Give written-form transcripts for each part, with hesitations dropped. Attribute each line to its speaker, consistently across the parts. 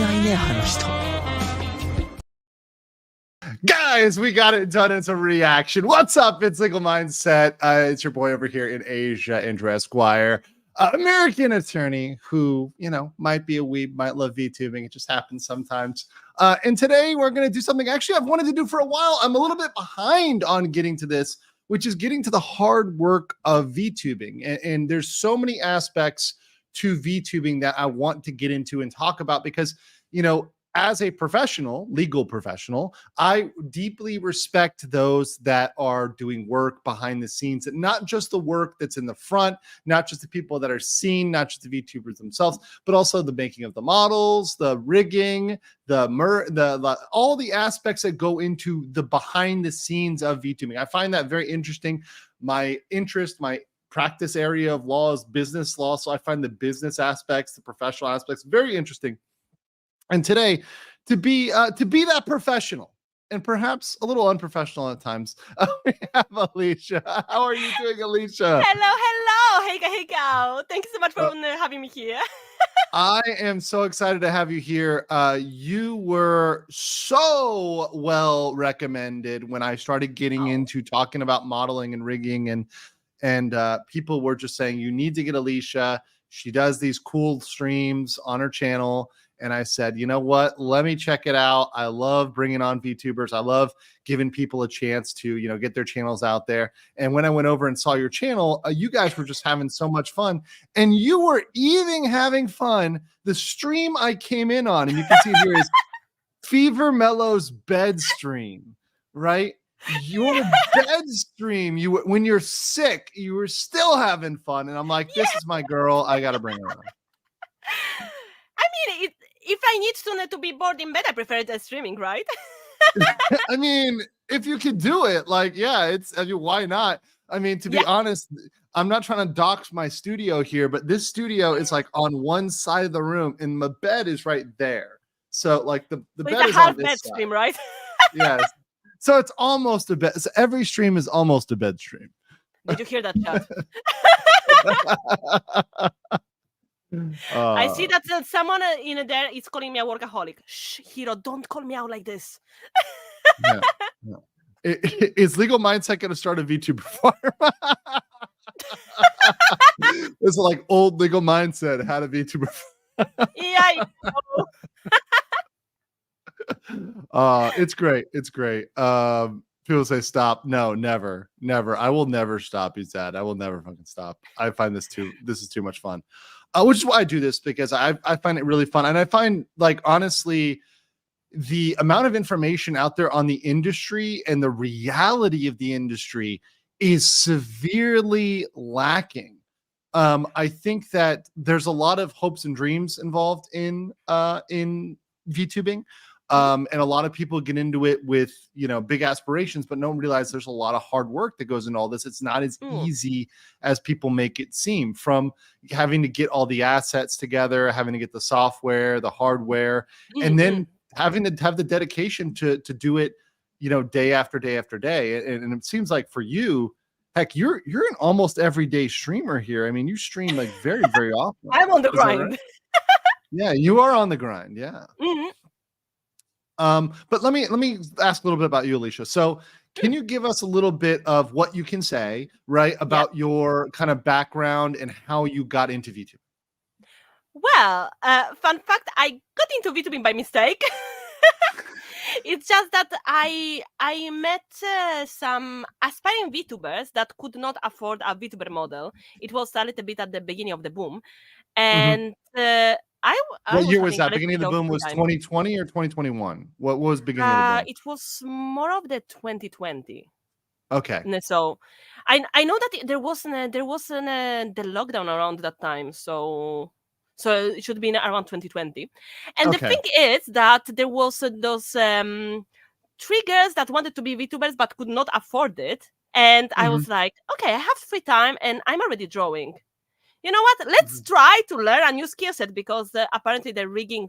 Speaker 1: ないね、あの人。
Speaker 2: Guys, we got it done. It's a reaction. What's up? It's Legal Mindset. It's your boy over here in Asia, Andrew Esquire, American attorney who, might be a weeb, might love VTubing. It just happens sometimes. And today we're going to do something actually I've wanted to do for a while. I'm a little bit behind on getting to this, which is getting to the hard work of VTubing. And there's so many aspects to VTubing that I want to get into and talk about because, as a professional, legal professional, I deeply respect those that are doing work behind the scenes, and not just the work that's in the front, not just the people that are seen, not just the VTubers themselves, but also the making of the models, the rigging, the all the aspects that go into the behind the scenes of VTubing. I find that very interesting. My practice area of law is business law, so I find the business aspects, the professional aspects, very interesting. And today, to be that professional and perhaps a little unprofessional at times, we have Alicia. How are you doing, Alicia?
Speaker 3: Hello. Hey, Gal. Thank you so much for having me here.
Speaker 2: I am so excited to have you here. You were so well recommended when I started getting into talking about modeling and rigging, and people were just saying, you need to get Alicia. She does these cool streams on her channel. And I said, you know what? Let me check it out. I love bringing on VTubers. I love giving people a chance to, get their channels out there. And when I went over and saw your channel, you guys were just having so much fun. And you were even having fun. The stream I came in on, and you can see here is Fever Mellow's bed stream, right? Your bed stream, when you're sick, you were still having fun. And I'm like, this is my girl. I got to bring her on.
Speaker 3: I mean, if I need to be bored in bed, I prefer the streaming, right?
Speaker 2: I mean, if you could do it, why not? I mean, to be honest, I'm not trying to dox my studio here, but this studio is like on one side of the room and my bed is right there. So like the bed is on this
Speaker 3: bed
Speaker 2: side.
Speaker 3: Stream, right?
Speaker 2: Yes. So it's almost a bed. So every stream is almost a bed stream.
Speaker 3: Did you hear that, chat? I see that someone in there is calling me a workaholic. Shh, Hiro, don't call me out like this.
Speaker 2: Yeah. Is Legal Mindset going to start a VTuber farm? It's like old Legal Mindset had a VTuber farm.
Speaker 3: Yeah, I know.
Speaker 2: It's great. It's great. People say stop. No, never. I will never stop. He said, I will never fucking stop. I find this is too much fun. Which is why I do this, because I find it really fun. And I find, like, honestly, the amount of information out there on the industry and the reality of the industry is severely lacking. I think that there's a lot of hopes and dreams involved in VTubing. And a lot of people get into it with, big aspirations, but don't realize there's a lot of hard work that goes into all this. It's not as easy as people make it seem, from having to get all the assets together, having to get the software, the hardware, and then having to have the dedication to do it, day after day after day. And it seems like for you, heck, you're an almost everyday streamer here. I mean, you stream like very, very often.
Speaker 3: I'm on the grind.
Speaker 2: Right? Yeah, you are on the grind. Yeah. But let me ask a little bit about you, Alicia. So can you give us a little bit of what you can say, right, about your kind of background and how you got into VTubing?
Speaker 3: Well, fun fact, I got into VTubing by mistake. It's just that I met some aspiring VTubers that could not afford a VTuber model. It was a little bit at the beginning of the boom. And
Speaker 2: what year was that? Beginning of the boom was 2020 or 2021? What was beginning of the boom?
Speaker 3: It was more of the 2020.
Speaker 2: Okay.
Speaker 3: So I know that there wasn't the lockdown around that time. So it should be around 2020. And the thing is that there was those 3 girls that wanted to be VTubers but could not afford it. And I was like, okay, I have free time and I'm already drawing. You know what? Let's try to learn a new skill set, because apparently the rigging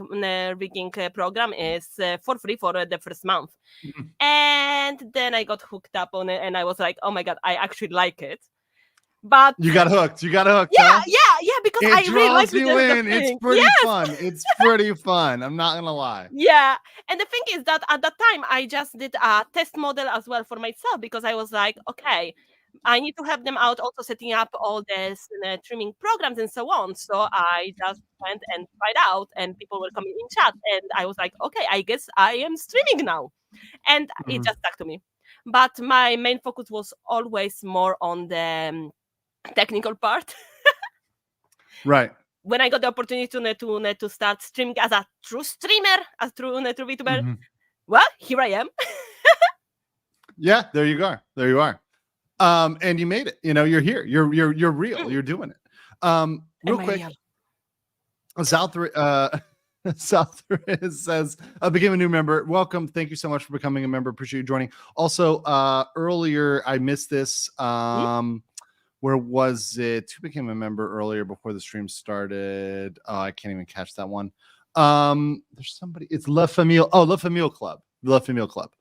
Speaker 3: program is for free for the first month. And then I got hooked up on it and I was like, oh my God, I actually like it. But
Speaker 2: You got hooked. You got hooked.
Speaker 3: yeah,
Speaker 2: Huh?
Speaker 3: because
Speaker 2: It
Speaker 3: I really like
Speaker 2: draws you
Speaker 3: the
Speaker 2: in. It's
Speaker 3: thing.
Speaker 2: pretty
Speaker 3: Yes,
Speaker 2: fun. It's pretty fun. I'm not gonna lie.
Speaker 3: yeah. And the thing is that at that time I just did a test model as well for myself because I was like, okay, I need to help them out also setting up all this trimming programs and so on. So I just went and tried out, and people were coming in chat, and I was like, okay, I guess I am streaming now, and it
Speaker 2: Mhm.
Speaker 3: just stuck to me. But my main focus was always more on the technical part.
Speaker 2: Right.
Speaker 3: When I got the opportunity to start streaming as a true streamer, as true VTuber,
Speaker 2: Mhm.
Speaker 3: well, here I am.
Speaker 2: Yeah, there you go. There you are. And you made it. You know, you're here. You're real.
Speaker 3: Mm.
Speaker 2: You're doing it. Real
Speaker 3: Am I
Speaker 2: quick,
Speaker 3: real?
Speaker 2: South South says, I became a new member. Welcome. Thank you so much for becoming a member. Appreciate you joining. Also, earlier I missed this. Where was it? Who became a member earlier before the stream started? Oh, I can't even catch that one. There's somebody. It's La Famille. Oh, La Famille Club. La Famille Club.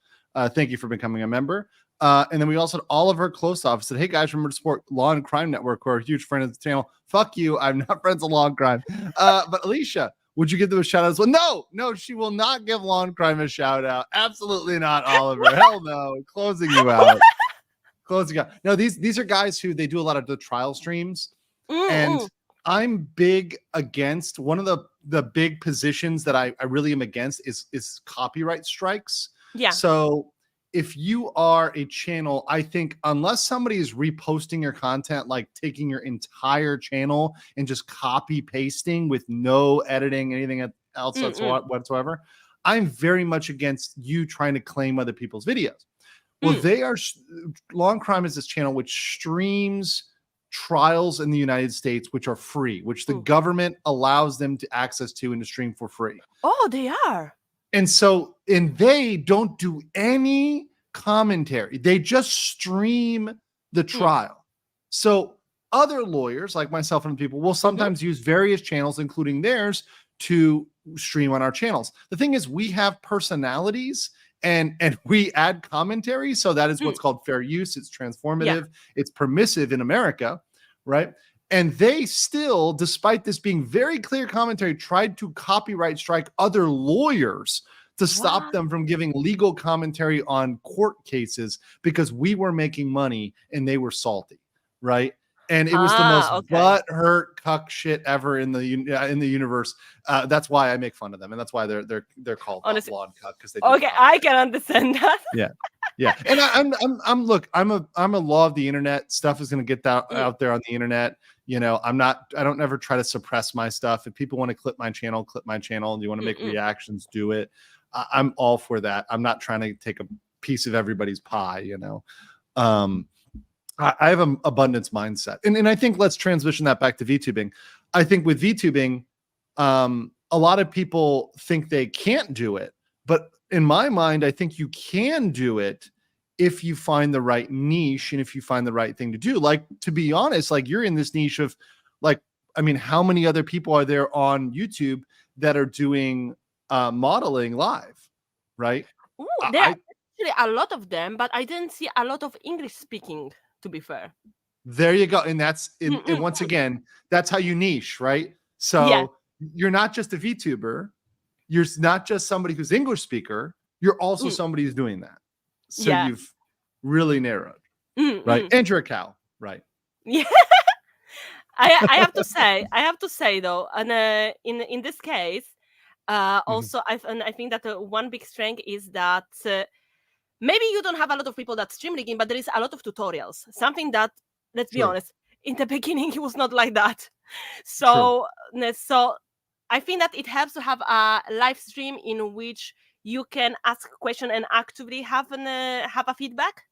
Speaker 2: Thank you for becoming a member. And then we also had Oliver Klostoff said, hey guys, remember to support Law and Crime Network, who are a huge friend of the channel. Fuck you. I'm not friends with Law and Crime. But Alicia, would you give them a shout out as well? No, she will not give Law and Crime a shout out. Absolutely not, Oliver. Hell no. Closing you out. Closing out. No, these are guys who they do a lot of the trial streams. And I'm big against one of the big positions that I really am against is copyright strikes.
Speaker 3: Yeah.
Speaker 2: So if you are a channel, I think unless somebody is reposting your content, like taking your entire channel and just copy pasting with no editing, anything else whatsoever, I'm very much against you trying to claim other people's videos. Well, they are Law and Crime is this channel which streams trials in the United States, which are free, which the government allows them to access to and to stream for free.
Speaker 3: Oh, they are.
Speaker 2: And so, and they don't do any commentary. They just stream the trial. So other lawyers like myself and people will sometimes use various channels, including theirs, to stream on our channels. The thing is, we have personalities and we add commentary. So that is what's called fair use. It's transformative. It's permissive in America, right? And they still, despite this being very clear commentary, tried to copyright strike other lawyers to stop them from giving legal commentary on court cases because we were making money and they were salty, right? And it was the most butthurt cuck shit ever in the universe. That's why I make fun of them, and that's why they're called blonde cuck because they.
Speaker 3: Okay, I can understand that.
Speaker 2: Yeah. And I'm a law of the internet. Stuff is going to get that out there on the internet. You know, I don't ever try to suppress my stuff. If people want to clip my channel. Do you want to make reactions? Do it. I'm all for that. I'm not trying to take a piece of everybody's pie, you know. I have an abundance mindset. And I think let's transition that back to VTubing. I think with VTubing, a lot of people think they can't do it. But in my mind, I think you can do it if you find the right niche and if you find the right thing to do. Like, to be honest, like you're in this niche of like, I mean, how many other people are there on YouTube that are doing modeling live, right?
Speaker 3: Ooh, there are actually a lot of them, but I didn't see a lot of English speaking, to be fair.
Speaker 2: There you go. And that's and once again, that's how you niche, right? So you're not just a VTuber, you're not just somebody who's English speaker, you're also somebody who's doing that. So you've really narrowed, right? And you're a cow, right?
Speaker 3: Yeah. I have to say though, and in this case, also I think that one big strength is that maybe you don't have a lot of people that stream rigging, but there is a lot of tutorials. Something that, let's be honest, in the beginning it was not like that. So I think that it helps to have a live stream in which you can ask a question and actively have a feedback.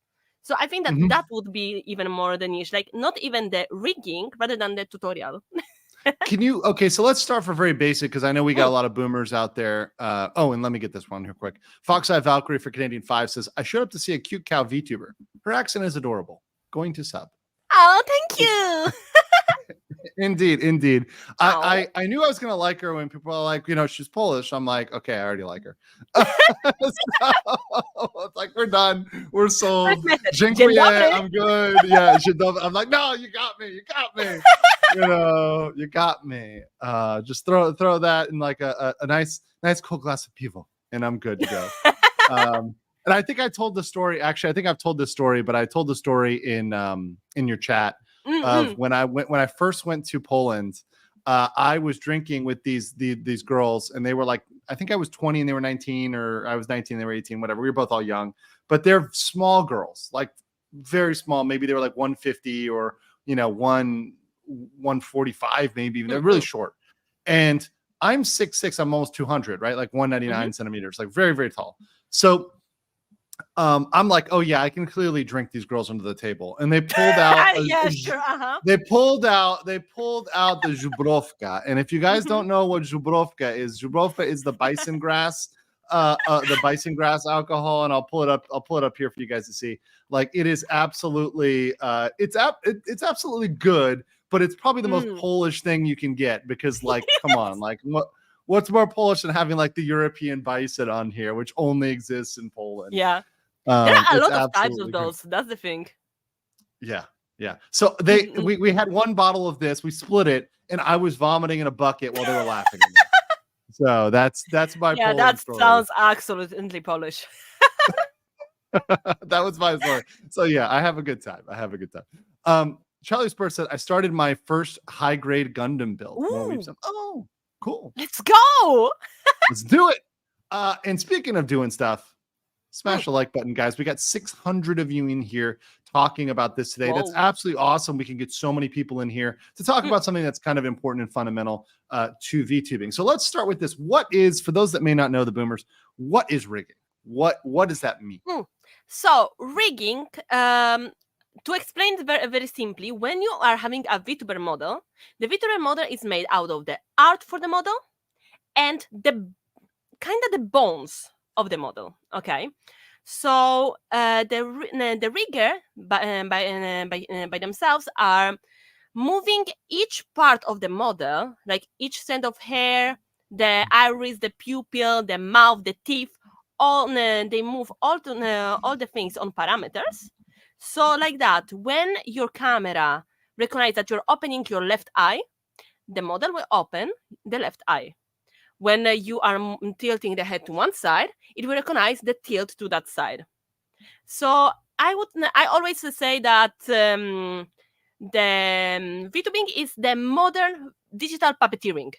Speaker 3: So I think that that would be even more the niche, like not even the rigging rather than the tutorial.
Speaker 2: So let's start for very basic, because I know we got a lot of boomers out there. And let me get this one here quick. Foxeye Valkyrie for Canadian 5 says, I showed up to see a cute cow VTuber. Her accent is adorable. Going to sub.
Speaker 3: Oh, thank you.
Speaker 2: Indeed.
Speaker 3: Oh.
Speaker 2: I knew I was gonna like her when people are like, she's Polish. I'm like, okay, I already like her. So, it's like we're done. We're sold.
Speaker 3: Dzień
Speaker 2: Dziękuję.
Speaker 3: dobry.
Speaker 2: I'm good. Yeah, I'm like, no, you got me. You got me. Just throw that in like a nice cold glass of pivo, and I'm good to go. And I think I told the story. Actually, I think I've told this story, but I told the story in your chat of when I first went to Poland. I was drinking with these girls, and they were like, I think I was 20 and they were 19, or I was 19 and they were 18, whatever. We were both all young, but they're small girls, like very small. Maybe they were like 150 or 145, maybe even. They're really short. And I'm 6'6", I'm almost 200, right? Like 199 centimeters, like very, very tall. So I'm like, oh yeah, I can clearly drink these girls under the table. And they pulled out they pulled out the Zubrovka. And if you guys don't know what Zubrovka is the bison grass, the bison grass alcohol. And I'll pull it up here for you guys to see. Like, it is absolutely it's absolutely good, but it's probably the most Polish thing you can get, because like, come on, like what's more Polish than having like the European bison on here, which only exists in Poland?
Speaker 3: Yeah. There are a lot of types of those. That's the thing.
Speaker 2: Yeah. So we had one bottle of this, we split it, and I was vomiting in a bucket while they were laughing at me. So that's my Polish
Speaker 3: that
Speaker 2: story.
Speaker 3: sounds absolutely Polish.
Speaker 2: That was my story. So yeah, I have a good time. Charlie Spurs said, I started my first high grade Gundam build. Oh, cool.
Speaker 3: Let's go.
Speaker 2: Let's do it. And speaking of doing stuff, smash the like button, guys. We got 600 of you in here talking about this today. Whoa. That's absolutely awesome. We can get so many people in here to talk about something that's kind of important and fundamental to VTubing. So let's start with this. What is, for those that may not know, the boomers, what is rigging? What does that mean?
Speaker 3: So rigging, to explain it very, very simply, when you are having a VTuber model, the VTuber model is made out of the art for the model and the bones of the model. Okay, so the rigger by themselves are moving each part of the model, like each strand of hair, the iris, the pupil, the mouth, the teeth. They move all the things on parameters. So like that, when your camera recognizes that you're opening your left eye, the model will open the left eye. When you are tilting the head to one side, it will recognize the tilt to that side. So I always say that the VTubing is the modern digital puppeteering.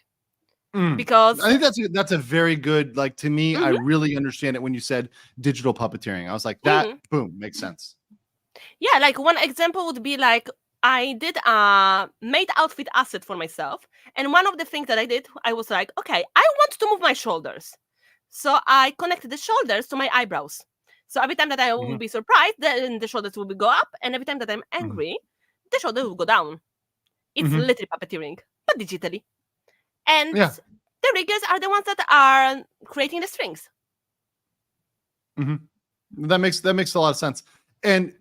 Speaker 3: Because
Speaker 2: I think that's a very good, like, to me, I really understand it when you said digital puppeteering. I was like, that boom, makes sense.
Speaker 3: Yeah, like one example would be like, I did a made outfit asset for myself. And one of the things that I did, I was like, okay, I want to move my shoulders. So I connected the shoulders to my eyebrows. So every time that I will be surprised, then the shoulders will go up. And every time that I'm angry, the shoulders will go down. It's literally puppeteering, but digitally. And the riggers are the ones that are creating the strings.
Speaker 2: That makes a lot of sense. And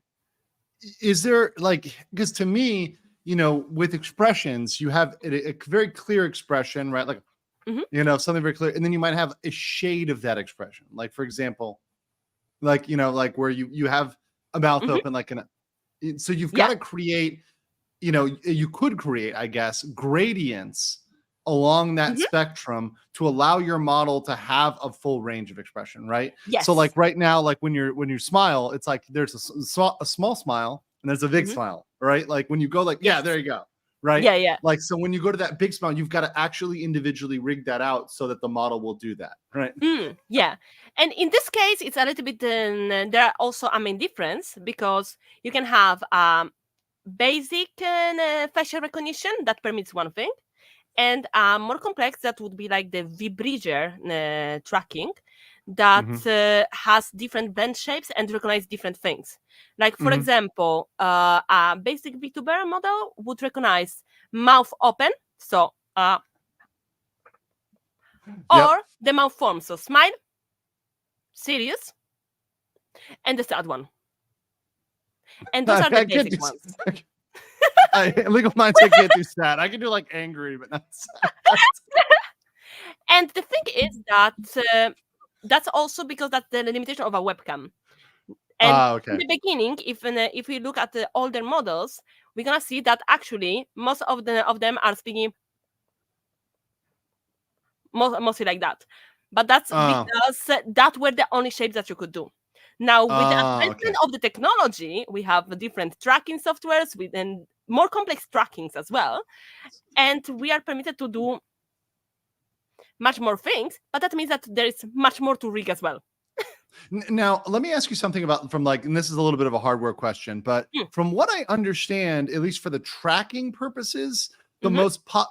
Speaker 2: is there, like, because to me, with expressions, you have a very clear expression, right? Like, something very clear. And then you might have a shade of that expression. Like, for example, like, like where you have a mouth open, like, so you've got to create, you could create, I guess, gradients along that spectrum to allow your model to have a full range of expression, right?
Speaker 3: Yes.
Speaker 2: So like right now, like when you smile, it's like there's a small smile and there's a big smile, right? Like when you go like, there you go, right?
Speaker 3: Yeah.
Speaker 2: Like, so when you go to that big smile, you've got to actually individually rig that out so that the model will do that, right?
Speaker 3: Yeah. And in this case, it's a little bit, there are also a main difference, because you can have basic facial recognition that permits one thing, and more complex, that would be like the V-Bridger tracking that has different blend shapes and recognize different things. Like, for example, a basic VTuber model would recognize mouth open, so or the mouth form, so smile, serious, and the sad one. And those are the basic ones.
Speaker 2: Legal Minds, I can't do sad. I can do like angry, but not sad.
Speaker 3: And the thing is that that's also because that's the limitation of a webcam. And in the beginning, if we look at the older models, we're gonna see that actually most of them are speaking mostly like that. But that's because that were the only shapes that you could do. Now, with the advancement of the technology, we have different tracking softwares and more complex trackings as well. And we are permitted to do much more things, but that means that there is much more to rig as well.
Speaker 2: Now, let me ask you something about and this is a little bit of a hardware question, but from what I understand, at least for the tracking purposes, the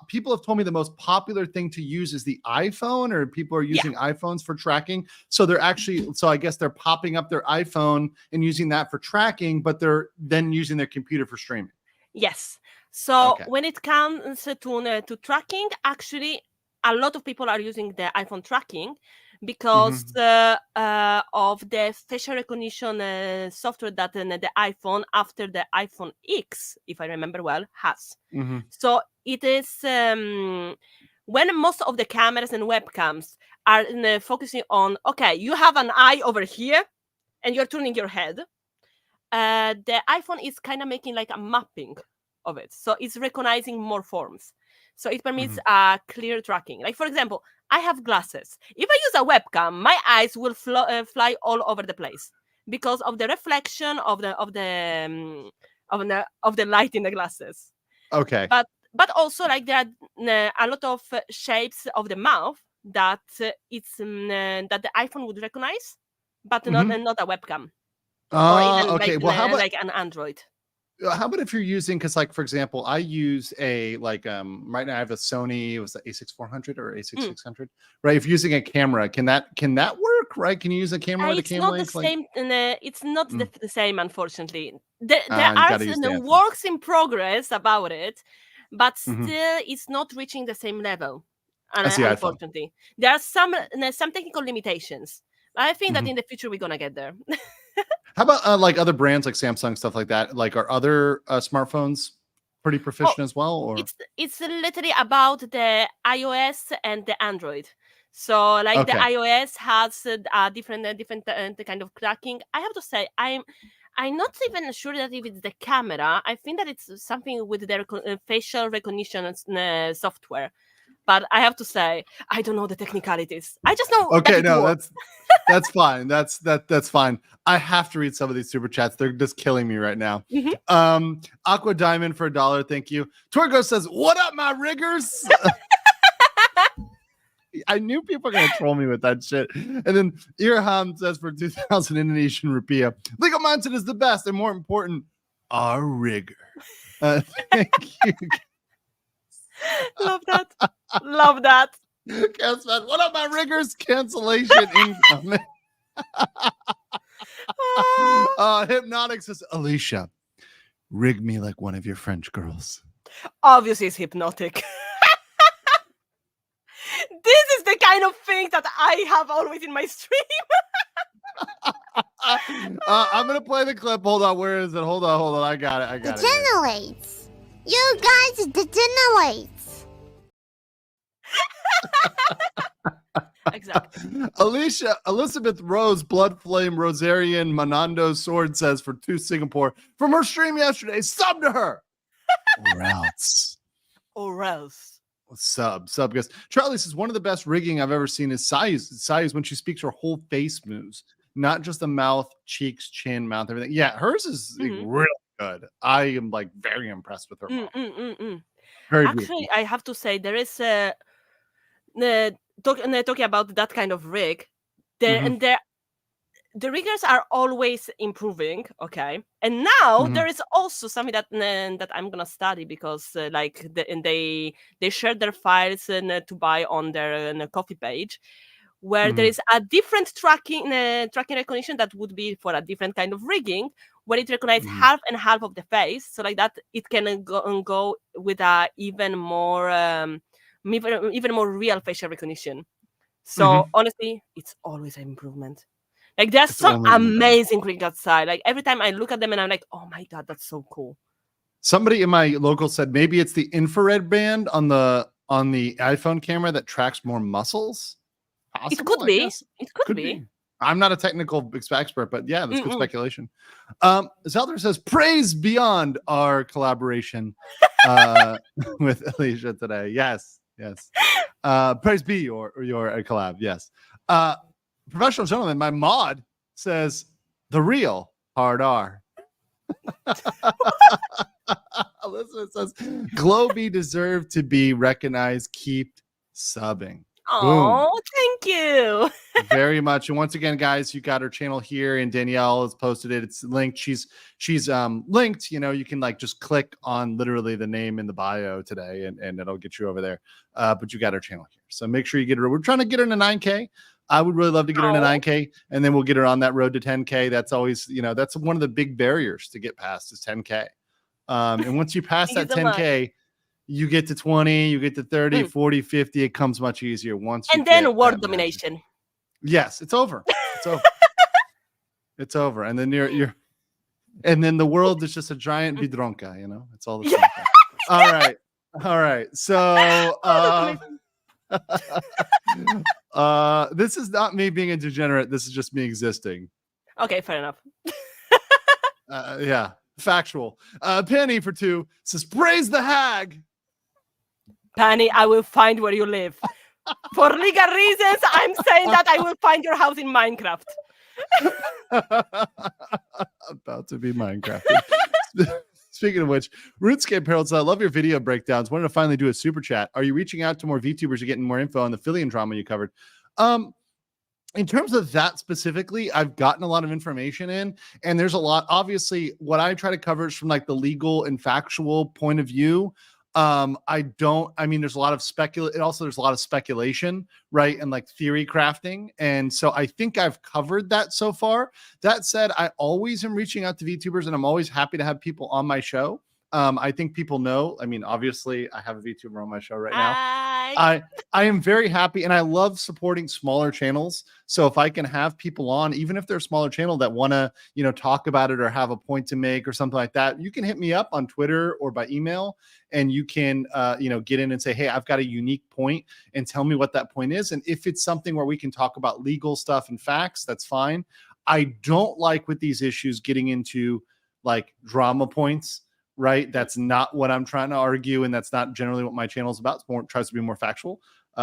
Speaker 2: people have told me the most popular thing to use is the iPhone, or people are using iPhones for tracking. So I guess they're popping up their iPhone and using that for tracking, but they're then using their computer for streaming.
Speaker 3: Yes. So when it comes to tracking, actually, a lot of people are using the iPhone tracking because of the facial recognition software that the iPhone, after the iPhone X, if I remember well, has. So it is when most of the cameras and webcams are focusing on, okay, you have an eye over here and you're turning your head. The iPhone is kind of making like a mapping of it. So it's recognizing more forms. So it permits clear tracking. Like, for example, I have glasses. If I use a webcam, my eyes will fly all over the place because of the reflection of the light in the glasses.
Speaker 2: Okay.
Speaker 3: But also, like, there are a lot of shapes of the mouth that it's that the iPhone would recognize, but not a webcam. Or even like an Android.
Speaker 2: How about if you're using, because like, for example, I use right now I have a Sony, it was the a6400 or a6600, right? If you're using a camera, can that work, right? Can you use a camera with a cam link?
Speaker 3: It's not the same, unfortunately. There are works in progress about it, but still it's not reaching the same level. Unfortunately, there are some technical limitations. I think that in the future we're gonna get there.
Speaker 2: How about like other brands like Samsung, stuff like that? Like, are other smartphones pretty proficient as well? Or
Speaker 3: it's literally about the iOS and the Android. So like the iOS has a different kind of tracking. I have to say, I'm not even sure that if it's the camera. I think that it's something with their facial recognition software. But I have to say, I don't know the technicalities. I just know.
Speaker 2: That's fine. That's fine. I have to read some of these super chats. They're just killing me right now. Aqua Diamond for $1. Thank you. Torgo says, "What up, my riggers?" I knew people were gonna troll me with that shit. And then Irham says, for 2,000 Indonesian rupiah, Legal Mindset is the best and more important, our rigger. Thank you.
Speaker 3: Love that.
Speaker 2: Guess what? What up, my riggers? Cancellation incoming. Hypnotic says, Alicia, rig me like one of your French girls.
Speaker 3: Obviously, it's Hypnotic. This is the kind of thing that I have always in my stream.
Speaker 2: I'm gonna play the clip. Hold on, where is it? Hold on. I got it.
Speaker 1: Degenerates. You guys degenerates.
Speaker 3: Exactly.
Speaker 2: Alicia Elizabeth Rose Blood Flame Rosarian Manando Sword says, for 2 Singapore from her stream yesterday, sub to her. Or else. Sub guys. Charlie says, one of the best rigging I've ever seen is Sai when she speaks, her whole face moves, not just the mouth, cheeks, chin, mouth, everything. Yeah, hers is really good. I am like very impressed with her. Very
Speaker 3: Actually
Speaker 2: beautiful.
Speaker 3: I have to say, there is talking about that kind of rig, and the riggers are always improving, okay? And now there is also something that I'm gonna study, because they share their files to buy on their coffee page, where there is a different tracking recognition that would be for a different kind of rigging, where it recognizes half and half of the face, so like that it can go with a even more real facial recognition. So honestly, it's always an improvement. Like, there's some amazing rigs outside. Like, every time I look at them and I'm like, oh my god, that's so cool.
Speaker 2: Somebody in my local said maybe it's the infrared band on the iPhone camera that tracks more muscles. Possible,
Speaker 3: It could
Speaker 2: I
Speaker 3: be.
Speaker 2: guess.
Speaker 3: It could be.
Speaker 2: I'm not a technical expert, but yeah, that's good speculation. Zelda says, praise beyond our collaboration with Alicia today. Yes. Praise be your collab. Yes. Professional gentleman, my mod says the real hard R. Elizabeth says, Globey deserved to be recognized. Keep subbing.
Speaker 3: Oh, thank you.
Speaker 2: Very much. And once again, guys, you got her channel here, and Danielle has posted it. It's linked. She's linked. You can like just click on literally the name in the bio today, and it'll get you over there. But you got her channel here, so make sure you get her. We're trying to get her to 9K. I would really love to get her to 9K, and then we'll get her on that road to 10K. That's always, that's one of the big barriers to get past is 10K. And once you pass that 10K, you get to 20, you get to 30, 40, 50. It comes much easier once.
Speaker 3: And then world domination.
Speaker 2: Magic. Yes, it's over. It's over. It's over. And then and then the world is just a giant bidronka, It's all the same thing. All right. So this is not me being a degenerate. This is just me existing.
Speaker 3: Okay, fair enough.
Speaker 2: Yeah, factual. Penny for 2 says, praise the hag.
Speaker 3: Penny, I will find where you live. For legal reasons, I'm saying that I will find your house in Minecraft.
Speaker 2: About to be Minecraft. Speaking of which, RuneScape Herald said, I love your video breakdowns. Wanted to finally do a super chat. Are you reaching out to more VTubers or getting more info on the Fillion drama you covered? In terms of that specifically, I've gotten a lot of information in, and there's a lot. Obviously, what I try to cover is from like the legal and factual point of view. There's a lot of there's a lot of speculation, right? And like theory crafting. And so I think I've covered that so far. That said, I always am reaching out to VTubers, and I'm always happy to have people on my show. I think people know, obviously I have a VTuber on my show right now. I am very happy, and I love supporting smaller channels. So if I can have people on, even if they're a smaller channel that want to, talk about it or have a point to make or something like that, you can hit me up on Twitter or by email, and you can, get in and say, hey, I've got a unique point, and tell me what that point is. And if it's something where we can talk about legal stuff and facts, that's fine. I don't like with these issues getting into like drama points. Right. That's not what I'm trying to argue. And that's not generally what my channel is about. It tries to be more factual.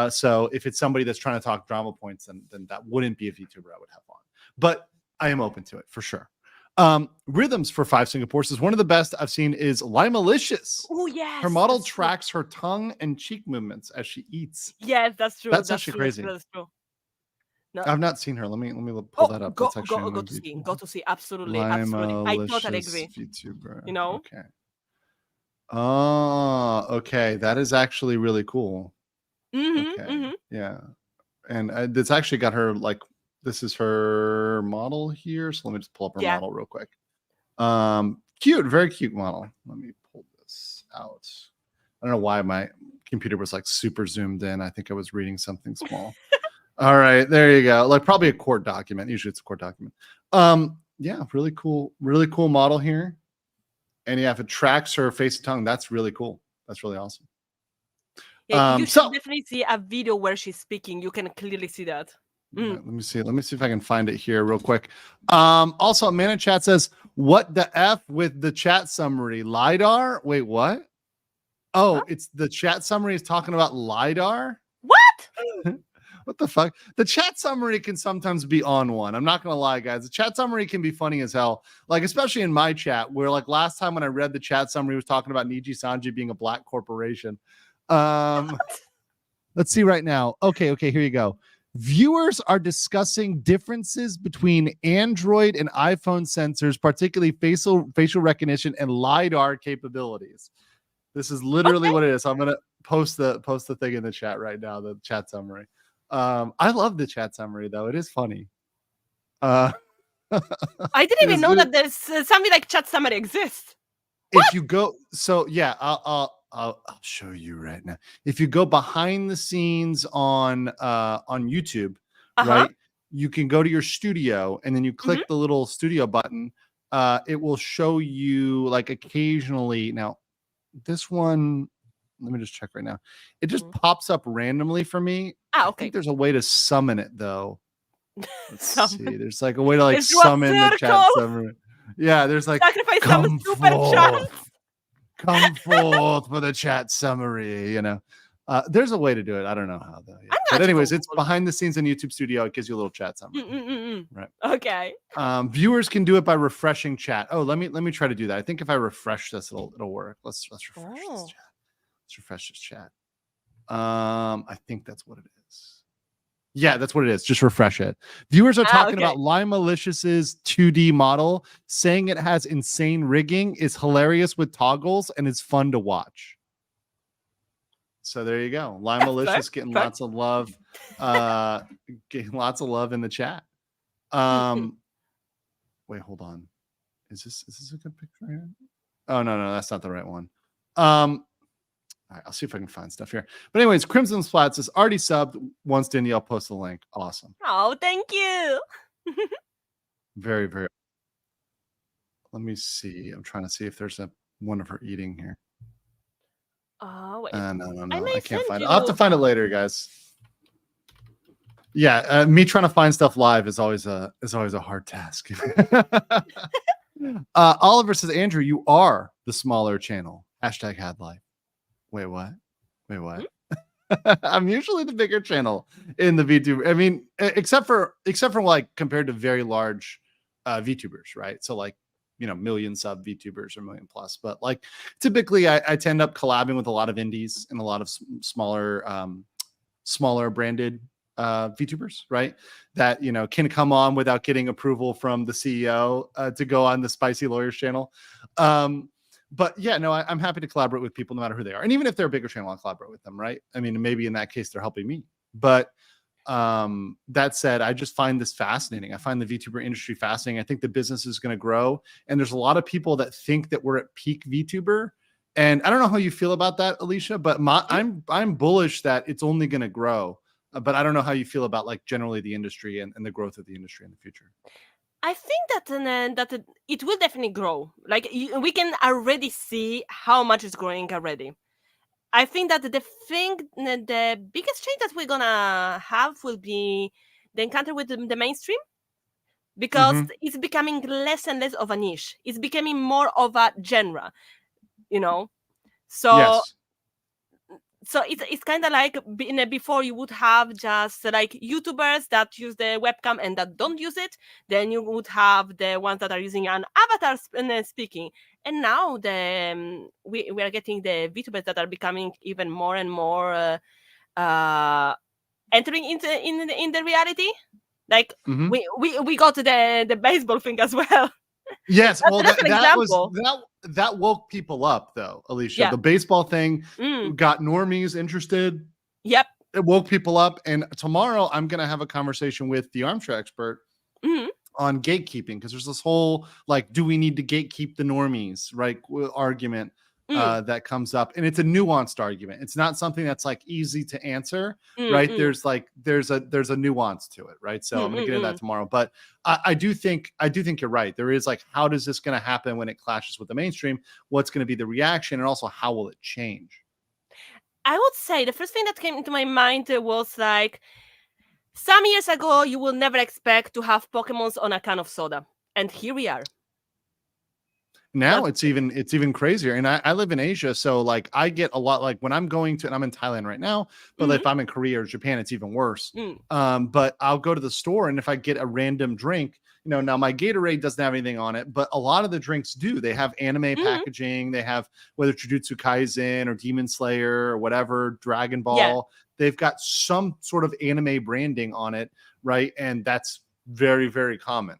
Speaker 2: So if it's somebody that's trying to talk drama points, then that wouldn't be a VTuber I would have on. But I am open to it for sure. Rhythms for 5 Singapore says one of the best I've seen is Limalicious.
Speaker 3: Oh, yes.
Speaker 2: Her model tracks her tongue and cheek movements as she eats.
Speaker 3: Yes, that's true.
Speaker 2: That's actually crazy.
Speaker 3: That's true.
Speaker 2: No. I've not seen her. Let me pull that up.
Speaker 3: Go to see. Absolutely. I totally agree.
Speaker 2: VTuber.
Speaker 3: Okay.
Speaker 2: Oh, okay. That is actually really cool.
Speaker 3: Mm-hmm,
Speaker 2: okay.
Speaker 3: Mm-hmm.
Speaker 2: Yeah. And it's actually got her this is her model here. So let me just pull up her model real quick. Cute, very cute model. Let me pull this out. I don't know why my computer was super zoomed in. I think I was reading something small. All right, there you go. Probably a court document. Usually it's a court document. Yeah, really cool model here. And yeah, if it tracks her face and tongue, that's really cool. That's really awesome.
Speaker 3: Yeah, you should definitely see a video where she's speaking. You can clearly see that.
Speaker 2: Yeah, let me see if I can find it here real quick. Also, Amanda Chat says, what the F with the chat summary? LiDAR? Wait, what? Oh, it's the chat summary is talking about LiDAR?
Speaker 3: What?
Speaker 2: What the fuck? The chat summary can sometimes be on one. I'm not going to lie, guys. The chat summary can be funny as hell. Especially in my chat, where last time when I read the chat summary, it was talking about Niji Sanji being a black corporation. Let's see right now. Okay, here you go. Viewers are discussing differences between Android and iPhone sensors, particularly facial recognition and LiDAR capabilities. This is literally what it is. So I'm going to post the thing in the chat right now, the chat summary. I love the chat summary though. It is funny.
Speaker 3: I didn't even know that there's something like chat summary exists.
Speaker 2: If you go, so yeah, I'll show you right now. If you go behind the scenes on YouTube, right, you can go to your studio and then you click the little studio button it will show you like occasionally. Now, this one, let me just check right now. It just pops up randomly for me. I
Speaker 3: Okay.
Speaker 2: think there's a way to summon it though. Let's
Speaker 3: Summon.
Speaker 2: see. There's like a way to like
Speaker 3: Let's do a
Speaker 2: summon the chat
Speaker 3: circle.
Speaker 2: summary. Yeah, there's like
Speaker 3: Sacrifice some
Speaker 2: come
Speaker 3: super chats.
Speaker 2: forth, come forth for the chat summary. You know, there's a way to do it. I don't know how though. Yeah. But anyways, it's behind the scenes in YouTube Studio. It gives you a little chat summary. Right.
Speaker 3: Okay.
Speaker 2: Viewers can do it by refreshing chat. Oh, let me try to do that. I think if I refresh this, it'll work. Let's refresh this chat. Let's refresh this chat. I think that's what it is. Yeah, that's what it is. Just refresh it. Viewers are talking about Lime Malicious's 2D model, saying it has insane rigging, is hilarious with toggles, and is fun to watch. So there you go. Lime Malicious getting lots of love. Getting lots of love in the chat. Wait, hold on. Is this a good picture here? Oh no, that's not the right one. All right, I'll see if I can find stuff here. But anyways, Crimson Splats is already subbed. Once Dindy, I'll post the link. Awesome.
Speaker 3: Oh, thank you.
Speaker 2: Very, very. Let me see. I'm trying to see if there's one of her eating here.
Speaker 3: Oh, wait.
Speaker 2: No. I can't find it. I'll have to find it later, guys. Yeah, me trying to find stuff live is always a hard task. Oliver says, Andrew, you are the smaller channel. #HadLife. Wait, what? I'm usually the bigger channel in the VTuber. I mean, except for like compared to very large VTubers, right? So like, you know, million sub VTubers or million plus. But like typically I tend up collabing with a lot of indies and a lot of smaller branded VTubers, right? That, you know, can come on without getting approval from the CEO to go on the Spicy Lawyers channel. But yeah, no, I'm happy to collaborate with people no matter who they are. And even if they're a bigger channel, I'll collaborate with them, right? I mean, maybe in that case, they're helping me. But that said, I just find this fascinating. I find the VTuber industry fascinating. I think the business is going to grow. And there's a lot of people that think that we're at peak VTuber. And I don't know how you feel about that, Alicia, but I'm bullish that it's only going to grow. But I don't know how you feel about like generally the industry and the growth of the industry in the future.
Speaker 3: I think that it will definitely grow. Like we can already see how much it's growing already. I think that the biggest change that we're gonna have will be the encounter with the mainstream, because it's becoming less and less of a niche. It's becoming more of a genre, you know. So.
Speaker 2: Yes.
Speaker 3: So it's kind of like before you would have just like YouTubers that use the webcam and that don't use it. Then you would have the ones that are using an avatar speaking. And now we are getting the VTubers that are becoming even more and more entering in the reality. Like we got the baseball thing as well.
Speaker 2: Yes, well, that woke people up, though, Alicia. Yeah. The baseball thing got normies interested.
Speaker 3: Yep,
Speaker 2: it woke people up. And tomorrow, I'm going to have a conversation with the armchair expert on gatekeeping, because there's this whole like, do we need to gatekeep the normies, right? Argument that comes up, and it's a nuanced argument. It's not something that's like easy to answer, right? There's a nuance to it, right? So I'm going to get into that tomorrow. But I do think you're right. There is like, how does this going to happen when it clashes with the mainstream? What's going to be the reaction, and also how will it change?
Speaker 3: I would say the first thing that came into my mind was like, some years ago, you will never expect to have Pokemons on a can of soda, and here we are.
Speaker 2: Now it's even crazier. And I live in Asia, so like I get a lot, like when I'm going to, and I'm in Thailand right now, but if I'm in Korea or Japan, it's even worse. But I'll go to the store, and if I get a random drink, you know, now my Gatorade doesn't have anything on it, but a lot of the drinks do. They have anime packaging. They have, whether Jujutsu Kaisen or Demon Slayer or whatever, Dragon Ball, they've got some sort of anime branding on it, right? And that's very, very common.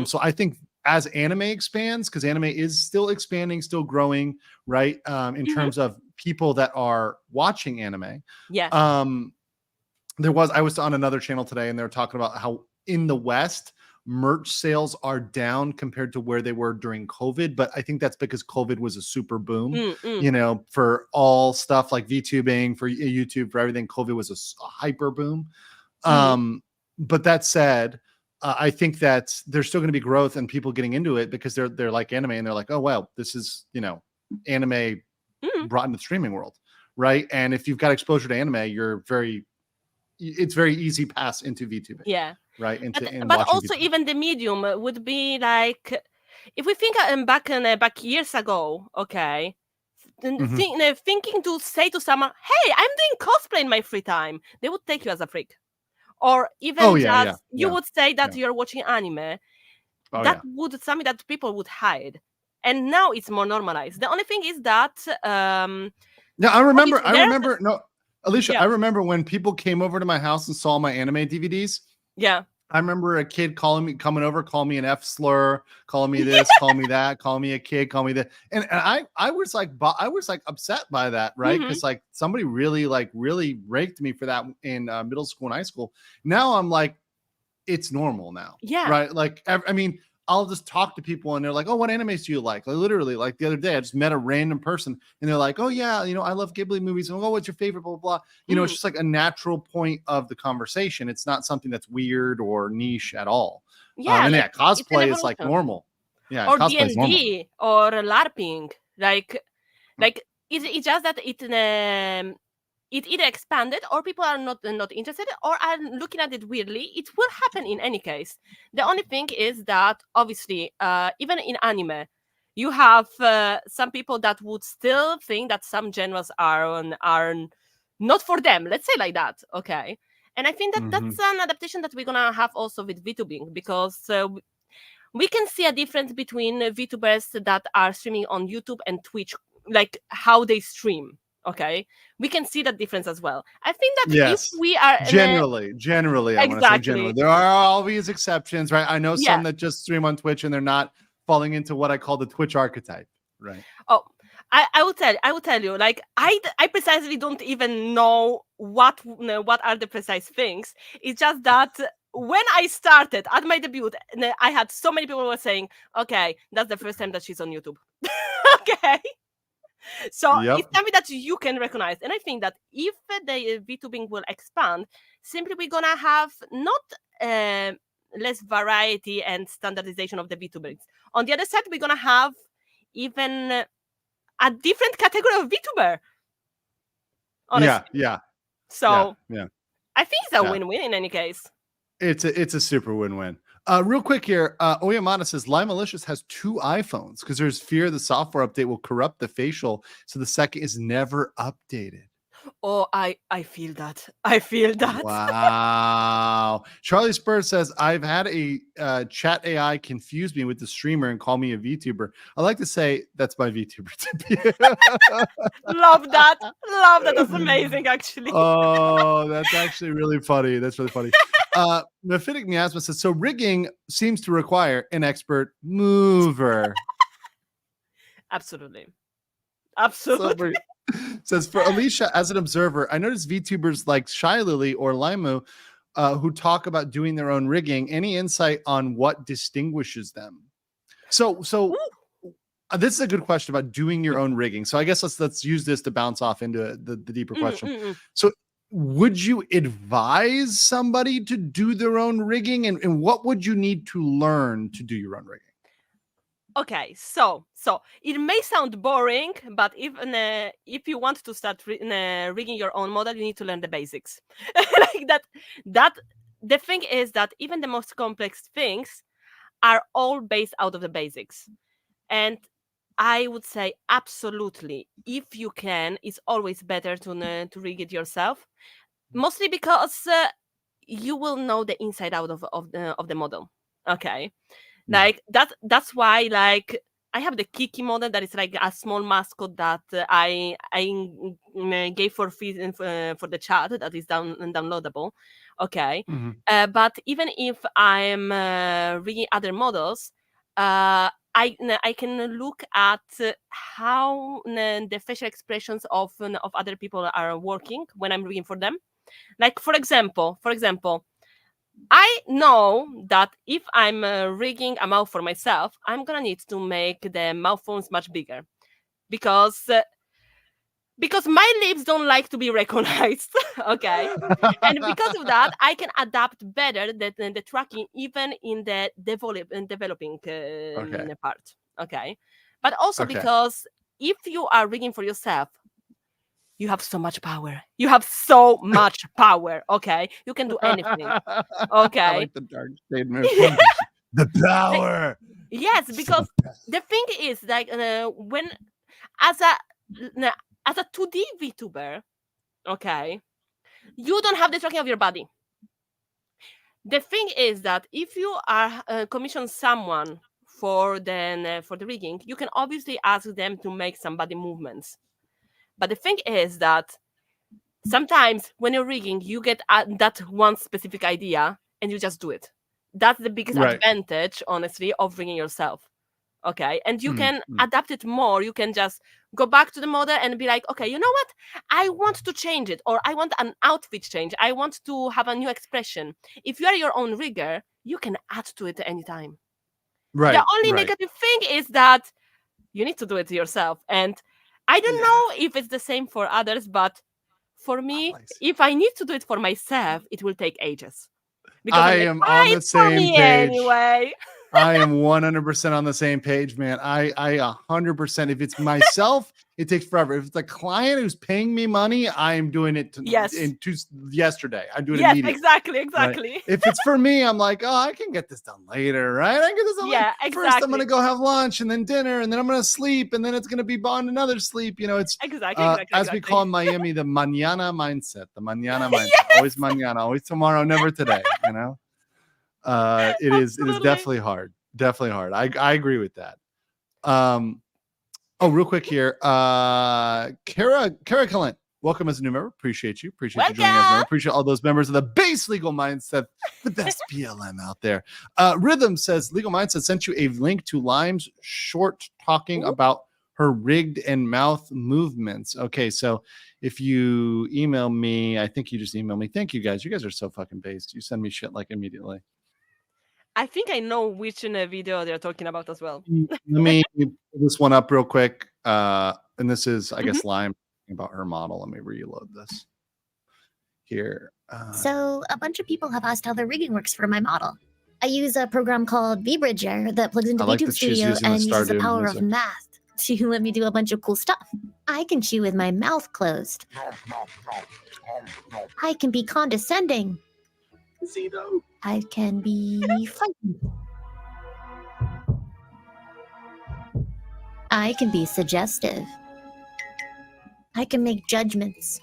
Speaker 2: So I think as anime expands, because anime is still expanding, still growing, right? In terms of people that are watching anime. Yeah. I was on another channel today, and they were talking about how in the West, merch sales are down compared to where they were during COVID. But I think that's because COVID was a super boom, you know, for all stuff like VTubing, for YouTube, for everything. COVID was a hyper boom. But that said, I think that there's still going to be growth and people getting into it because they're like anime and they're like, oh wow, this is anime brought into the streaming world, right? And if you've got exposure to anime, it's very easy pass into VTubing.
Speaker 3: Yeah,
Speaker 2: right.
Speaker 3: But also VTubing. Even the medium would be like, if we think back years ago, okay. Thinking to say to someone, hey, I'm doing cosplay in my free time, they would take you as a freak. Or even you would say that you're watching anime. That would something that people would hide. And now it's more normalized. The only thing is that
Speaker 2: I remember Alicia, I remember when people came over to my house and saw my anime DVDs.
Speaker 3: Yeah.
Speaker 2: I remember a kid calling me an F slur, calling me this, calling me that, calling me a kid, calling me that. And I was like upset by that, right? Because like somebody really raked me for that in middle school and high school. Now I'm like, it's normal now.
Speaker 3: Yeah.
Speaker 2: Right. Like, I mean, I'll just talk to people and they're like, oh, what animes do you like? Like literally, like the other day, I just met a random person and they're like, oh yeah, I love Ghibli movies. And oh, what's your favorite? Blah, blah, blah. It's just like a natural point of the conversation. It's not something that's weird or niche at all.
Speaker 3: Yeah.
Speaker 2: Cosplay is like normal. Yeah.
Speaker 3: Or D&D or LARPing. Like it's just that it either expanded or people are not interested or are looking at it weirdly. It will happen in any case. The only thing is that obviously, even in anime, you have some people that would still think that some genres are not for them. Let's say like that, okay? And I think that that's an adaptation that we're gonna have also with VTubing, because we can see a difference between VTubers that are streaming on YouTube and Twitch, like how they stream. Okay, we can see that difference as well. I think that if we are
Speaker 2: generally, I want to say generally, there are always exceptions, right? I know some that just stream on Twitch and they're not falling into what I call the Twitch archetype, right?
Speaker 3: Oh, I will tell you, like I precisely don't even know what are the precise things. It's just that when I started at my debut, I had so many people who were saying, okay, that's the first time that she's on YouTube. Okay. So it's something that you can recognize. And I think that if the VTubing will expand, simply we're going to have not less variety and standardization of the VTubers. On the other side, we're going to have even a different category of VTuber. Honestly.
Speaker 2: Yeah.
Speaker 3: So I think it's a win-win in any case.
Speaker 2: It's a super win-win. Real quick here, Oyamada says Lime Malicious has 2 iPhones because there's fear the software update will corrupt the facial, so the second is never updated.
Speaker 3: Oh, I feel that. I feel that.
Speaker 2: Wow. Charlie Spurs says, I've had a chat AI confuse me with the streamer and call me a VTuber. I like to say that's my VTuber tip.
Speaker 3: Love that. Love that. That's amazing, actually.
Speaker 2: Oh, that's actually really funny. That's really funny. Mephitic Miasma says, so rigging seems to require an expert mover.
Speaker 3: Absolutely.
Speaker 2: Says, for Alicia, as an observer, I noticed VTubers like Shy Lily or Limu who talk about doing their own rigging. Any insight on what distinguishes them? So this is a good question about doing your own rigging. So I guess let's use this to bounce off into the deeper question. So would you advise somebody to do their own rigging, and what would you need to learn to do your own rigging?
Speaker 3: Okay, so it may sound boring, but if you want to start rigging your own model, you need to learn the basics. Like that. The thing is that even the most complex things are all based out of the basics, and I would say absolutely, if you can, it's always better to rig it yourself. Mostly because you will know the inside out of the model. Okay. Like that's why, like, I have the Kiki model that is like a small mascot that I gave for free for the chat that is downloadable. Okay. But even if I'm rigging other models, I can look at how the facial expressions of other people are working when I'm rigging for them. Like for example, I know that if I'm rigging a mouth for myself, I'm gonna need to make the mouth phones much bigger, because because my lips don't like to be recognized. Okay, and because of that, I can adapt better than the tracking, even in the developing part. Okay, but also because if you are rigging for yourself, you have so much power. You have so much power. Okay, you can do anything. Okay,
Speaker 2: I like the dark shade move. The power.
Speaker 3: Yes, because the thing is, like, when as a 2D VTuber, okay, you don't have the tracking of your body. The thing is that if you are commission someone for the rigging, you can obviously ask them to make some body movements. But the thing is that sometimes when you're rigging, you get that one specific idea and you just do it. That's the biggest advantage, honestly, of rigging yourself. Okay, and you can adapt it more. You can just go back to the model and be like, okay, you know what? I want to change it, or I want an outfit change. I want to have a new expression. If you are your own rigger, you can add to it at any time.
Speaker 2: Right.
Speaker 3: The only negative thing is that you need to do it yourself. And I don't know if it's the same for others, but for me, if I need to do it for myself, it will take ages. Because
Speaker 2: I am on the same page.
Speaker 3: Anyway.
Speaker 2: I am 100% on the same page, man. I 100%. If it's myself, it takes forever. If it's a client who's paying me money, I am doing it yesterday. I do it immediately.
Speaker 3: Exactly.
Speaker 2: Right? If it's for me, I'm like, oh, I can get this done later, right? I can get this done later.
Speaker 3: Exactly.
Speaker 2: First, I'm going to go have lunch and then dinner, and then I'm going to sleep, and then it's going to be on another sleep. You know, it's as we call in Miami, the mañana mindset. The mañana mindset. Always mañana, always tomorrow, never today, you know? It is definitely hard. I agree with that. Real quick here. Kara Cullen, welcome as a new member. Appreciate you. Appreciate you joining us. Appreciate all those members of the base Legal Mindset, the best BLM out there. Rhythm says Legal Mindset sent you a link to Lime's short talking about her rigged and mouth movements. Okay, so if you email me, I think you just email me. Thank you guys. You guys are so fucking based. You send me shit like immediately.
Speaker 3: I think I know which video they're talking about as well.
Speaker 2: Let me pull this one up real quick. And this is, I guess, Lime about her model. Let me reload this here.
Speaker 1: So a bunch of people have asked how the rigging works for my model. I use a program called VBridger that plugs into YouTube Studio and uses the power of math to let me do a bunch of cool stuff. I can chew with my mouth closed. I can be condescending. I can be funny. I can be suggestive. I can make judgments.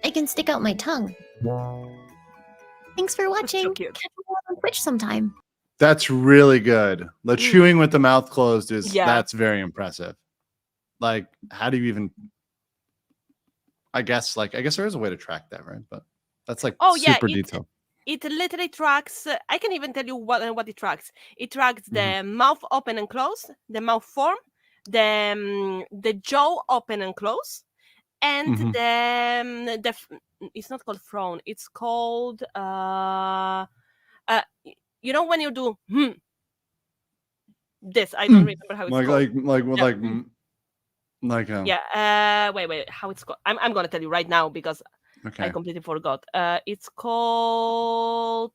Speaker 1: I can stick out my tongue. Thanks for watching.
Speaker 3: So cute.
Speaker 1: Catch me on Twitch sometime.
Speaker 2: That's really good. The chewing with the mouth closed that's very impressive. Like, how do you even? I guess there is a way to track that, right? But that's like super detailed.
Speaker 3: It literally tracks. I can even tell you what it tracks. It tracks the mouth open and close, the mouth form, the jaw open and close, and the it's not called frown. It's called you know when you do this. I don't remember how it's called. Wait, how it's called? I'm gonna tell you right now because I completely forgot. It's called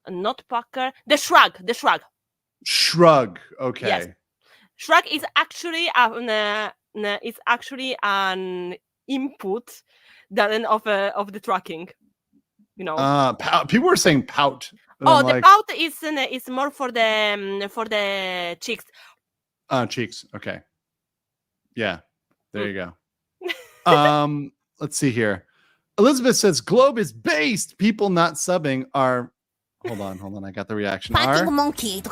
Speaker 3: not pucker. The shrug.
Speaker 2: Shrug. Okay.
Speaker 3: Yes. Shrug is actually an input of the tracking. You know.
Speaker 2: People were saying pout.
Speaker 3: The pout is more for the cheeks.
Speaker 2: Cheeks. Okay. Yeah. There you go. Let's see here. Elizabeth says Globe is based. People not subbing are. Hold on. I got the reaction.
Speaker 1: Monkey.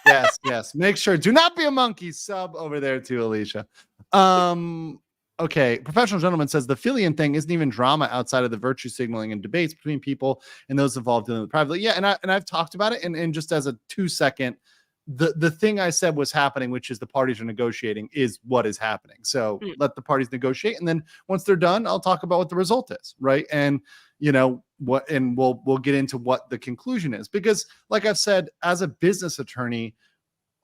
Speaker 2: Yes. Make sure. Do not be a monkey. Sub over there too, Alicia. Okay. Professional Gentleman says the Filian thing isn't even drama outside of the virtue signaling and debates between people and those involved in it privately. Yeah, and I've talked about it. And just as a 2-second. The thing I said was happening, which is the parties are negotiating, is what is happening. So let the parties negotiate, and then once they're done, I'll talk about what the result is, right? And you know what, and we'll get into what the conclusion is, because like I've said, as a business attorney,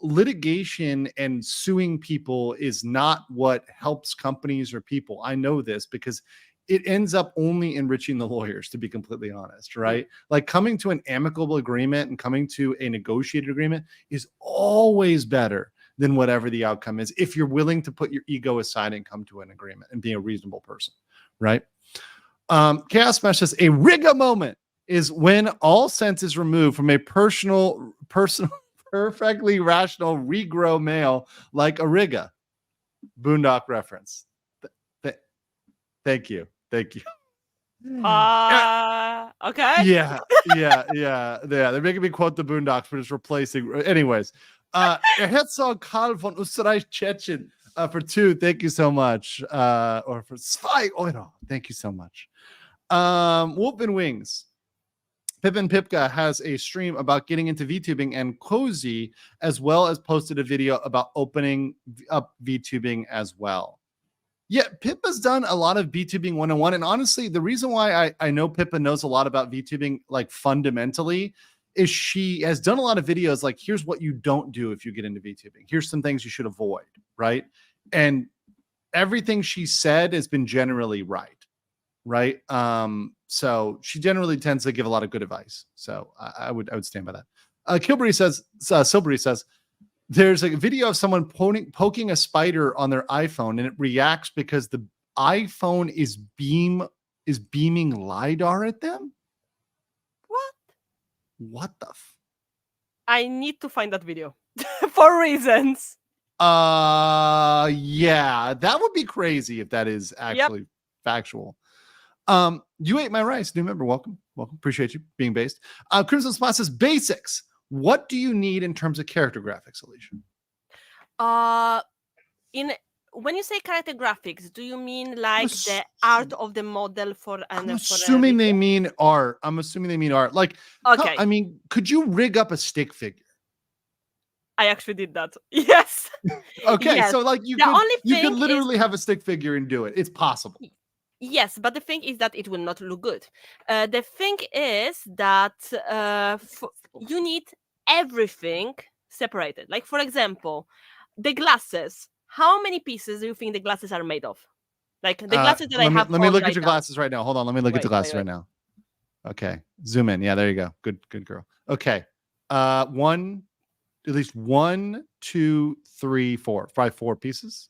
Speaker 2: litigation and suing people is not what helps companies or people. I know this because it ends up only enriching the lawyers, to be completely honest, right? Like coming to an amicable agreement and coming to a negotiated agreement is always better than whatever the outcome is, if you're willing to put your ego aside and come to an agreement and be a reasonable person, right? Chaos Mesh says, a Riga moment is when all sense is removed from a personal, perfectly rational regrow male like a Riga. Boondock reference. Thank you.
Speaker 3: Okay.
Speaker 2: Yeah. They're making me quote the Boondocks, but it's replacing. Anyways, Herzog Karl von Österreich Chechen for 2. Thank you so much. Or for 2 Euro. Thank you so much. Wolf and Wings. Pippin Pipka has a stream about getting into VTubing, and Cozy as well as posted a video about opening up VTubing as well. Yeah, Pippa's done a lot of VTubing 101. And honestly, the reason why I know Pippa knows a lot about VTubing, like fundamentally, is she has done a lot of videos like, here's what you don't do if you get into VTubing. Here's some things you should avoid, right? And everything she said has been generally right? So she generally tends to give a lot of good advice. So I would stand by that. Silbury says, there's a video of someone poking a spider on their iPhone, and it reacts because the iPhone is beaming LiDAR at them. What the
Speaker 3: I need to find that video for reasons.
Speaker 2: Yeah, that would be crazy if that is actually factual. You ate my rice, new member. Welcome. Appreciate you being based. Crimson Spot says, basics. What do you need in terms of character graphics, Alicia?
Speaker 3: When you say character graphics, do you mean like the art of the model
Speaker 2: I'm assuming they mean art. Like,
Speaker 3: okay.
Speaker 2: I mean, could you rig up a stick figure?
Speaker 3: I actually did that. Yes.
Speaker 2: Okay,
Speaker 3: yes.
Speaker 2: so like you could literally have a stick figure and do it. It's possible.
Speaker 3: Yes, but the thing is that it will not look good. The thing is that you need everything separated. Like, for example, the glasses. How many pieces do you think the glasses are made of? Like the glasses that I have.
Speaker 2: Let me look at your glasses right now. Hold on. Let me look at the glasses right now. Okay. Zoom in. Yeah, there you go. Good girl. Okay. At least 1, 2, 3, 4. Probably 4 pieces.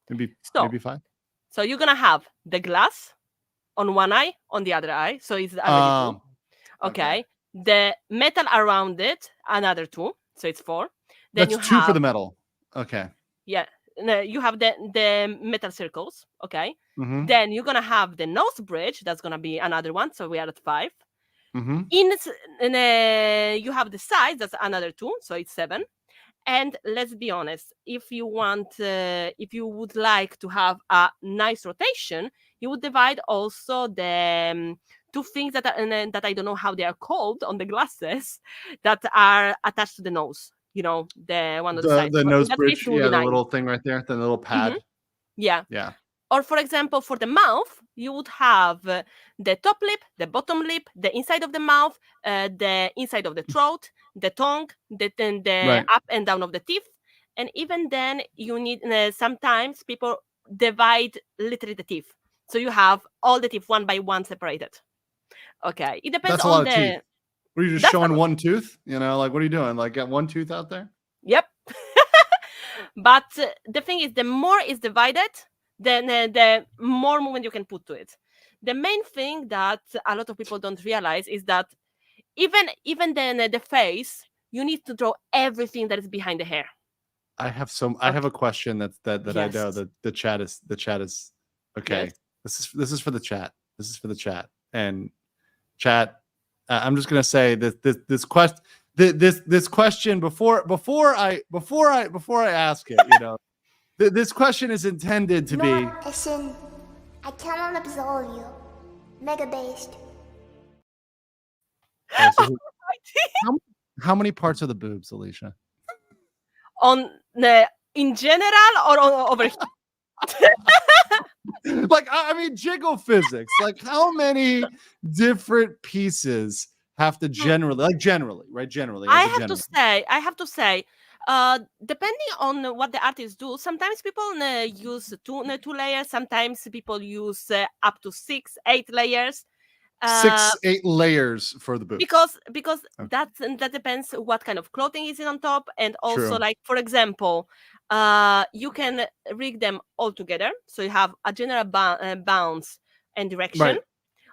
Speaker 2: Maybe 5.
Speaker 3: So you're gonna have the glass on one eye, on the other eye. So it's already 2. Okay. The metal around it, another 2. So it's 4. Then
Speaker 2: That's 2 for the metal. Okay.
Speaker 3: Yeah. You have the metal circles. Okay.
Speaker 2: Mm-hmm.
Speaker 3: Then you're gonna have the nose bridge. That's gonna be another 1. So we are at 5.
Speaker 2: Mm-hmm.
Speaker 3: You have the sides. That's another 2. So it's 7. And let's be honest, if you would like to have a nice rotation, you would divide also the 2 things that I don't know how they are called on the glasses that are attached to the nose. You know, the one on the side.
Speaker 2: The nose bridge, yeah, the little thing right there, the little pad.
Speaker 3: Mm-hmm. Yeah. Or for example, for the mouth, you would have the top lip, the bottom lip, the inside of the mouth, the inside of the throat, the tongue, the up and down of the teeth. And even then, you need, sometimes people divide literally the teeth. So you have all the teeth 1 by 1 separated. Okay. It depends on the... Teeth.
Speaker 2: Were you just showing one tooth? You know, like, what are you doing? Like, got one tooth out there?
Speaker 3: Yep. But the thing is, the more is divided, then the more movement you can put to it. The main thing that a lot of people don't realize is that even then the face, you need to draw everything that is behind the hair.
Speaker 2: I have a question that yes. I know that the chat is okay. Yes. This is for the chat. And chat. I'm just gonna say that this question before I ask it, you know, this question is intended to be.
Speaker 4: I cannot absolve you. Mega based.
Speaker 2: Okay, so how many parts are the boobs, Alicia?
Speaker 3: In general or over here?
Speaker 2: Like, I mean, jiggle physics. Like, how many different pieces have to generally, right? Generally,
Speaker 3: I have to say, Depending on what the artists do, sometimes people use two layers. Sometimes people use up to 6, 8 layers.
Speaker 2: 6, 8 layers for the boots.
Speaker 3: Because
Speaker 2: Okay.
Speaker 3: that depends what kind of clothing is on top, and also
Speaker 2: True.
Speaker 3: like for example, you can rig them all together, so you have a general bounce and direction,
Speaker 2: Right.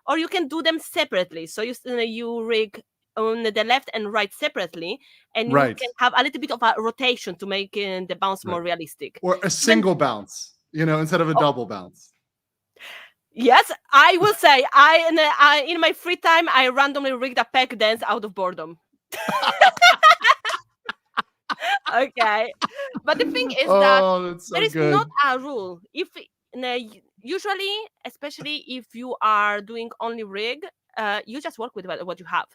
Speaker 3: or you can do them separately. So you rig on the left and right separately, and you
Speaker 2: Right.
Speaker 3: can have a little bit of a rotation to make the bounce more realistic.
Speaker 2: Or a single bounce, instead of a double bounce.
Speaker 3: Yes, I will say I in my free time I randomly rigged a peg dance out of boredom. Okay, but the thing is that
Speaker 2: so
Speaker 3: there is
Speaker 2: good.
Speaker 3: not a rule. If usually, especially if you are doing only rig, you just work with what you have,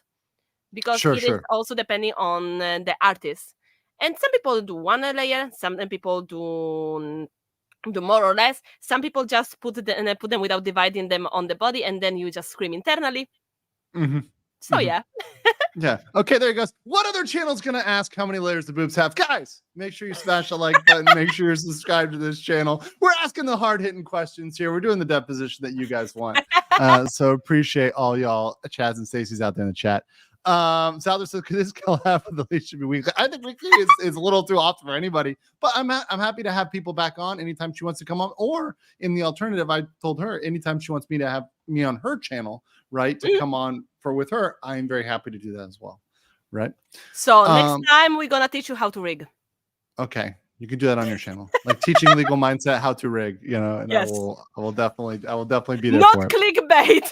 Speaker 3: because it is also depending on the artist. And some people do one layer, some people do more or less. Some people just put them without dividing them on the body, and then you just scream internally.
Speaker 2: Mm-hmm.
Speaker 3: So yeah.
Speaker 2: Yeah. Okay, there he goes. What other channel's gonna ask how many layers the boobs have? Guys, make sure you smash the like button. Make sure you're subscribed to this channel. We're asking the hard-hitting questions here. We're doing the deposition that you guys want. So appreciate all y'all, Chaz and Stacey's out there in the chat. Souther says, could this collab with the least should be weekly? I think weekly is a little too often for anybody, but I'm happy to have people back on anytime she wants to come on, or in the alternative, I told her anytime she wants me to have me on her channel, right, to come on with her, I am very happy to do that as well, right?
Speaker 3: So next time we're gonna teach you how to rig.
Speaker 2: Okay, you can do that on your channel, like teaching legal mindset how to rig, and
Speaker 3: yes.
Speaker 2: I will definitely be there.
Speaker 3: Not
Speaker 2: for it.
Speaker 3: Clickbait.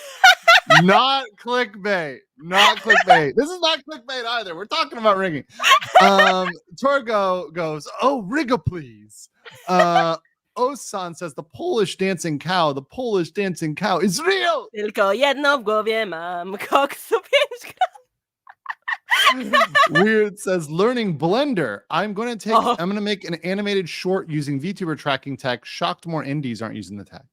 Speaker 2: Not clickbait. Not clickbait. This is not clickbait either. We're talking about rigging. Torgo goes, oh, Riga, please. Osan says the Polish dancing cow is real.
Speaker 3: Tylko jedno w głowie mam, koksu 5
Speaker 2: Weird says learning Blender. I'm going to make an animated short using VTuber tracking tech. Shocked more indies aren't using the tech.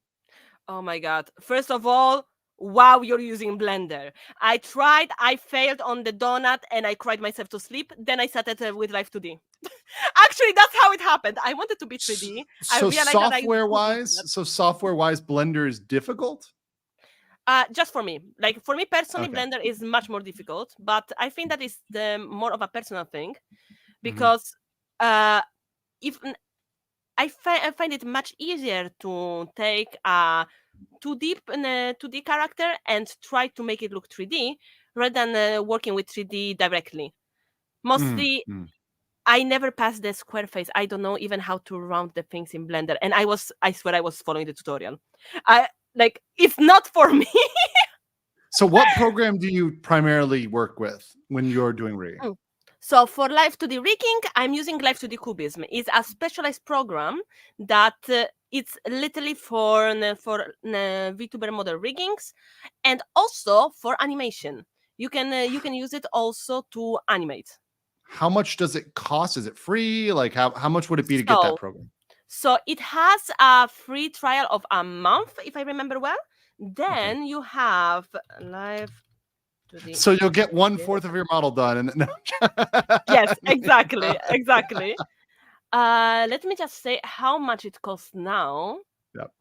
Speaker 3: Oh my God. First of all, wow, you're using Blender. I tried, I failed on the donut, and I cried myself to sleep. Then I started with Live 2D. Actually, that's how it happened. I wanted to be 3D.
Speaker 2: So software-wise, Blender is difficult?
Speaker 3: Just for me. Like, for me personally, Blender is much more difficult, but I think that is more of a personal thing, because if I find it much easier to take a 2D character and try to make it look 3D rather than working with 3D directly. Mostly, I never passed the square face. I don't know even how to round the things in Blender, and I swear I was following the tutorial. It's not for me.
Speaker 2: So what program do you primarily work with when you're doing rigging?
Speaker 3: So for Live 2D rigging, I'm using Live 2D Cubism. It's a specialized program that it's literally for VTuber model riggings, and also for animation. You can use it also to animate.
Speaker 2: How much does it cost? Is it free? Like how much would it be to get that program?
Speaker 3: So it has a free trial of a month, if I remember well. Then you have Live.
Speaker 2: So you'll get 1/4 of your model done, and no.
Speaker 3: Yes, exactly. Let me just say how much it costs now.
Speaker 2: Yep.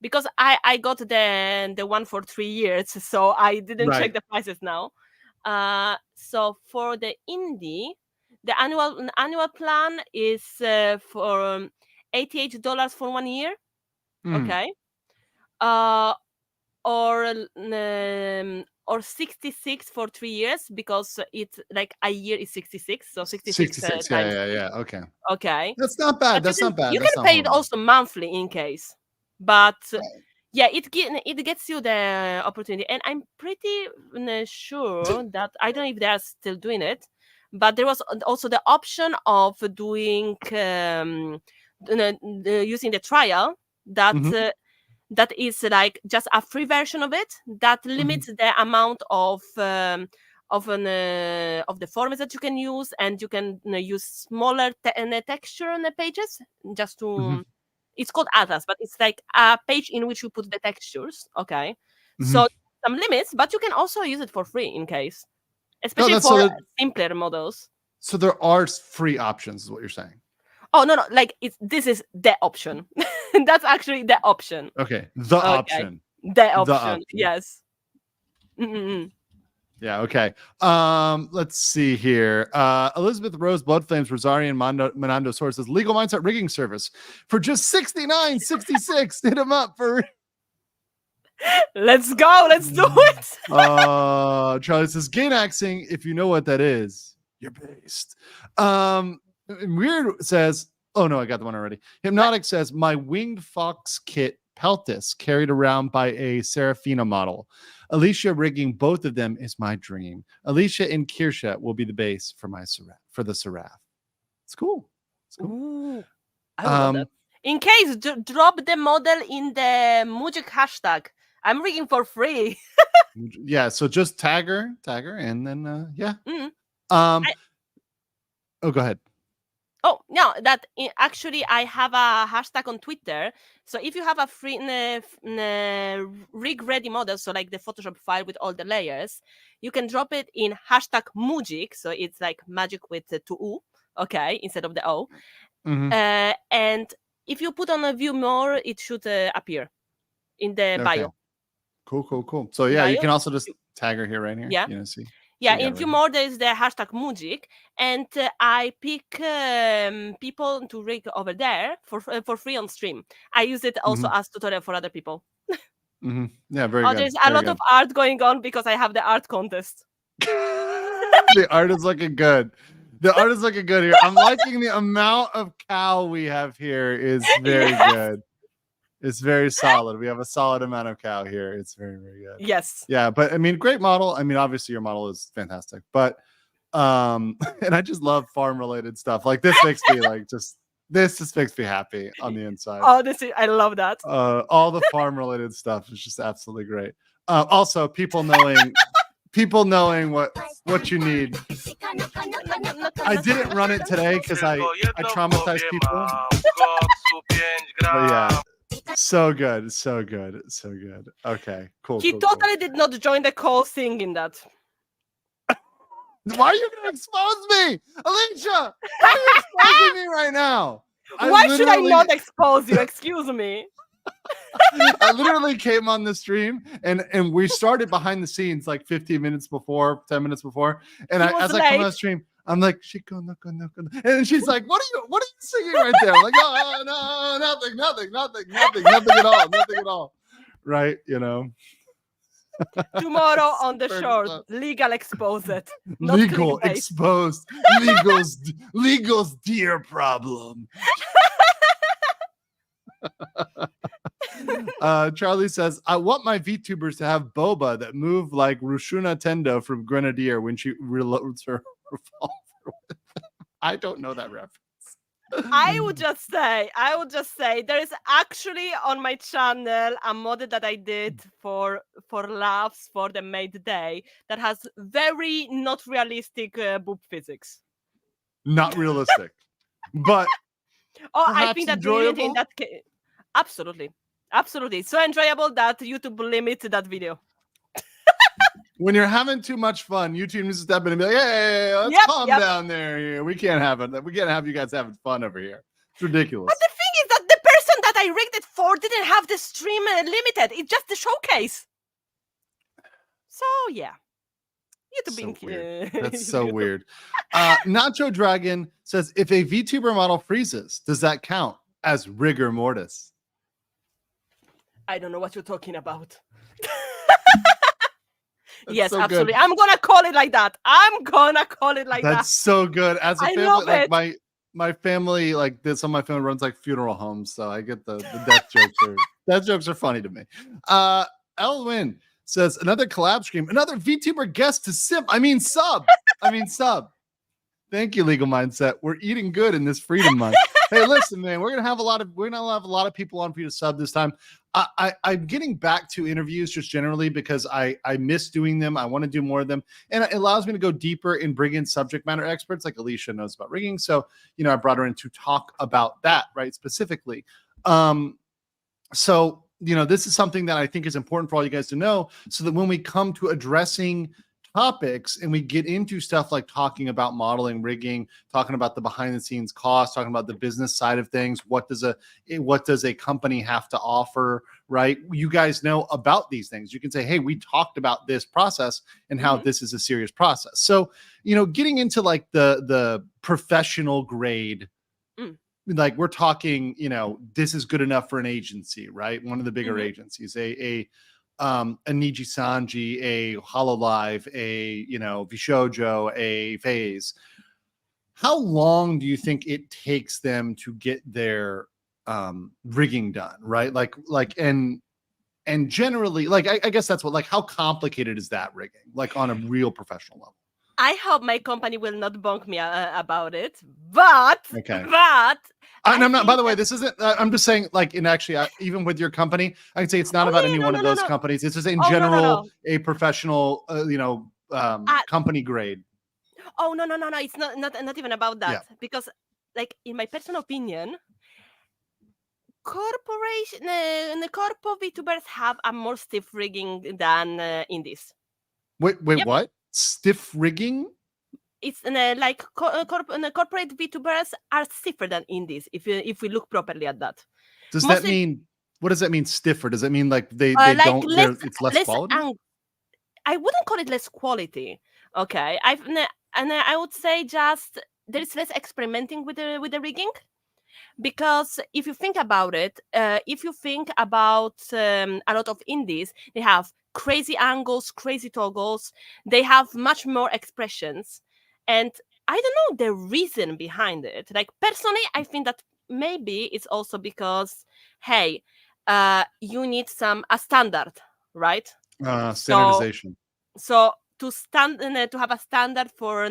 Speaker 3: Because I got the one for 3 years, so I didn't check the prices now. So for the indie, the annual plan is for $88 for 1 year. Okay. Or 66 for 3 years, because it's like a year is 66, so 66 times.
Speaker 2: Yeah. Okay. That's not bad.
Speaker 3: You can pay it also monthly in case, but yeah, it gets you the opportunity, and I'm pretty sure that I don't know if they are still doing it, but there was also the option of doing using the trial that is like just a free version of it that limits the amount of the formats that you can use, and you can use smaller texture pages just to. It's called Atlas, but it's like a page in which you put the textures. Okay, so some limits, but you can also use it for free in case, especially for simpler models.
Speaker 2: So there are free options, is what you're saying.
Speaker 3: Oh no, like this is the option. That's actually the option.
Speaker 2: Okay, the option.
Speaker 3: The option. Yes. Mm-mm.
Speaker 2: Yeah. Okay. Let's see here. Elizabeth Rose Bloodflames Rosarian Monando Source says Legal Mindset rigging service for just $69.66. Hit him up for.
Speaker 3: Let's go. Let's do it.
Speaker 2: Charlie says Gainaxing. If you know what that is, you're based. Weird says, oh no, I got the one already. Hypnotic says my winged fox kit Peltis carried around by a Serafina model. Alicia rigging both of them is my dream. Alicia and Kirsha will be the base for the Seraph. It's cool. It's cool.
Speaker 3: Ooh, I love that. In case, drop the model in the Mujik hashtag. I'm rigging for free.
Speaker 2: Yeah, so just tag her, and then yeah.
Speaker 3: Mm-hmm.
Speaker 2: Go ahead.
Speaker 3: Oh no, actually I have a hashtag on Twitter. So if you have a free rig ready model, so like the Photoshop file with all the layers, you can drop it in hashtag Mujik. So it's like magic with two U, okay, instead of the O.
Speaker 2: Mm-hmm.
Speaker 3: And if you put on a view more, it should appear in the bio.
Speaker 2: Cool. So yeah, you can also just tag her here, right here.
Speaker 3: Yeah.
Speaker 2: See.
Speaker 3: Yeah, in few more there is the hashtag Mujik, and I pick people to rig over there for free on stream. I use it also as tutorial for other people.
Speaker 2: Yeah, very good.
Speaker 3: There's a lot of art going on because I have the art contest.
Speaker 2: The art is looking good. Here. I'm liking the amount of cow we have here is very good. It's very solid. We have a solid amount of cow here. It's very, very good.
Speaker 3: Yes.
Speaker 2: Yeah, but I mean, great model. I mean, obviously your model is fantastic, but and I just love farm related stuff. Like this makes me this just makes me happy on the inside.
Speaker 3: Oh, I love that.
Speaker 2: All the farm related stuff is just absolutely great. Also, people knowing what you need. I didn't run it today because I traumatized people. But yeah. So good. Okay, cool.
Speaker 3: He totally did not join the call singing that.
Speaker 2: Why are you gonna expose me, Alicia? Why are you exposing me right now?
Speaker 3: Why should I not expose you? Excuse me.
Speaker 2: I literally came on the stream and we started behind the scenes like 10 minutes before, and as I come on the stream, I'm like, Shiko, and she's like, what are you singing right there? I'm like, oh no, nothing at all. Right, you know.
Speaker 3: Tomorrow on the show, legal exposed.
Speaker 2: Legal exposed. Legal's dear problem. Charlie says, I want my VTubers to have boba that move like Rushuna Tendo from Grenadier when she reloads her revolver. I don't know that reference.
Speaker 3: I would just say there is actually on my channel a model that I did for laughs for the Made Day that has very not realistic boob physics.
Speaker 2: Not realistic, but
Speaker 3: I think that in that case, absolutely, so enjoyable that YouTube limits that video.
Speaker 2: When you're having too much fun, YouTube needs to step in and be like, hey, let's calm down there. We can't have it. We can't have you guys having fun over here. It's ridiculous.
Speaker 3: But the thing is that the person that I rigged it for didn't have the stream limited. It's just the showcase. So, yeah.
Speaker 2: YouTube so weird. That's so weird. Nacho Dragon says, if a VTuber model freezes, does that count as rigor mortis?
Speaker 3: I don't know what you're talking about. Yes,
Speaker 2: so
Speaker 3: absolutely.
Speaker 2: Good.
Speaker 3: I'm gonna call it like that.
Speaker 2: That's so good. As a family, like my family, like this, some of my family runs like funeral homes, so I get the death jokes. Death jokes are funny to me. Elwin says another collab stream, another VTuber guest to sub. Thank you, Legal Mindset. We're eating good in this Freedom Month. Hey, listen, man, we're gonna have a lot of people on for you to sub this time. I'm getting back to interviews just generally because I miss doing them. I want to do more of them, and it allows me to go deeper and bring in subject matter experts like Alicia knows about rigging. So, I brought her in to talk about that, right, specifically. So, this is something that I think is important for all you guys to know, so that when we come to addressing topics and we get into stuff like talking about modeling, rigging, talking about the behind the scenes costs, talking about the business side of things, what does a company have to offer, right? You guys know about these things. You can say, hey, we talked about this process and how this is a serious process. So, getting into like the professional grade, like we're talking, this is good enough for an agency, right? One of the bigger agencies, a Niji Sanji, a Hololive, a Vishojo, a Phase. How long do you think it takes them to get their rigging done, right? And generally, like I guess that's what, like, how complicated is that rigging, like on a real professional level?
Speaker 3: I hope my company will not bonk me about it, but
Speaker 2: I'm not. By the way, this isn't. I'm just saying, like, even with your company, I can say it's not about any one of those companies. It's just in general a professional, company grade.
Speaker 3: Oh no! It's not even about that, because, like, in my personal opinion, corpo VTubers have a more stiff rigging than indies.
Speaker 2: Wait, what? Stiff rigging?
Speaker 3: It's like corporate VTubers are stiffer than indies if we look properly at that.
Speaker 2: What does that mean, stiffer? Does it mean like they
Speaker 3: like
Speaker 2: don't? It's less quality.
Speaker 3: I wouldn't call it less quality. Okay, I would say just there is less experimenting with the rigging, because if you think about it, a lot of indies, they have crazy angles, crazy toggles, they have much more expressions, and I don't know the reason behind it. Like, personally, I think that maybe it's also because, hey, you need a standard, right?
Speaker 2: Standardization.
Speaker 3: So to have a standard for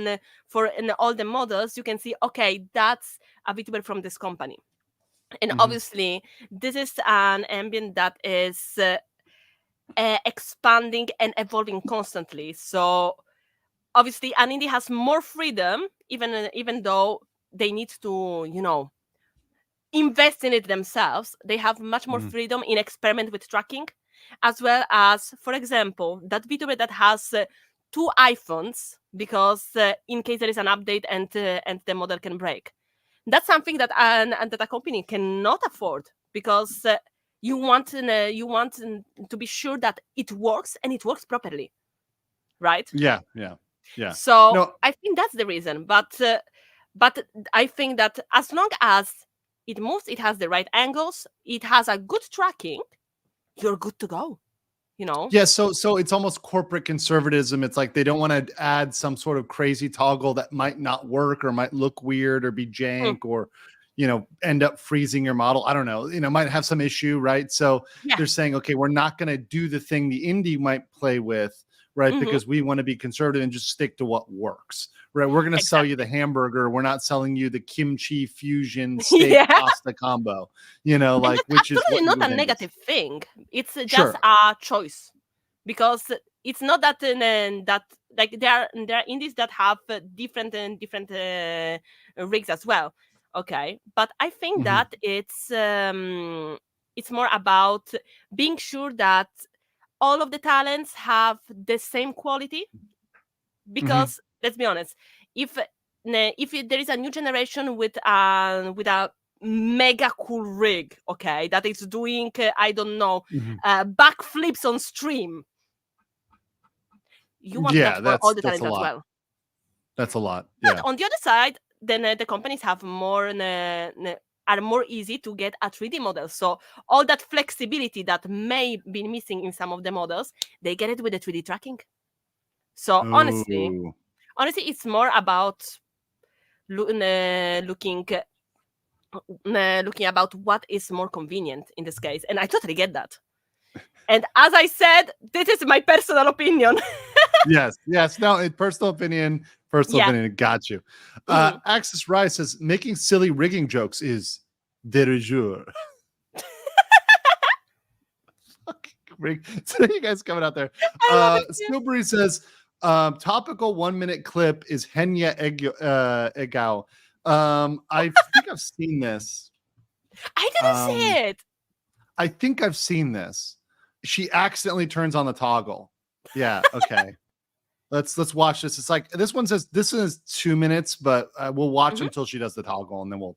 Speaker 3: all the models, you can see, okay, that's a VTuber from this company. And obviously, this is an ambient that is expanding and evolving constantly. So obviously, an indie has more freedom, even though they need to, invest in it themselves. They have much more freedom in experiment with tracking, as well as, for example, that VTuber that has 2 iPhones, because in case there is an update and the model can break. That's something that a company cannot afford, because you want to be sure that it works, and it works properly, right?
Speaker 2: Yeah.
Speaker 3: So I think that's the reason. But I think that as long as it moves, it has the right angles, it has a good tracking, you're good to go.
Speaker 2: Yeah, so it's almost corporate conservatism. It's like they don't want to add some sort of crazy toggle that might not work or might look weird or be jank or end up freezing your model. I don't know, might have some issue, right? So they're saying, okay, we're not going to do the thing the indie might play with, right? Because we want to be conservative and just stick to what works, right? We're going to sell you the hamburger. We're not selling you the kimchi fusion steak pasta combo, which is
Speaker 3: not a negative thing. It's just a choice, because it's not that like there are indies that have different rigs as well. Okay, but I think that it's more about being sure that all of the talents have the same quality, because let's be honest, if there is a new generation with a mega cool rig, okay, that is doing I don't know backflips on stream, you want that for all the talents as well.
Speaker 2: That's a lot.
Speaker 3: But on the other side, then the companies have more are more easy to get a 3D model. So all that flexibility that may be missing in some of the models, they get it with the 3D tracking. So honestly, it's more about looking about what is more convenient in this case. And I totally get that. And as I said, this is my personal opinion.
Speaker 2: yes. No, personal opinion. Got you. Axis Rise says making silly rigging jokes is de rigueur. So you guys coming out there. Snowberry says topical 1-minute clip is Henya Egao. I think I've seen this.
Speaker 3: I didn't see it.
Speaker 2: I think I've seen this. She accidentally turns on the toggle. Yeah. Okay. Let's watch this. It's like this one says this is 2 minutes, but we'll watch until she does the toggle, and then we'll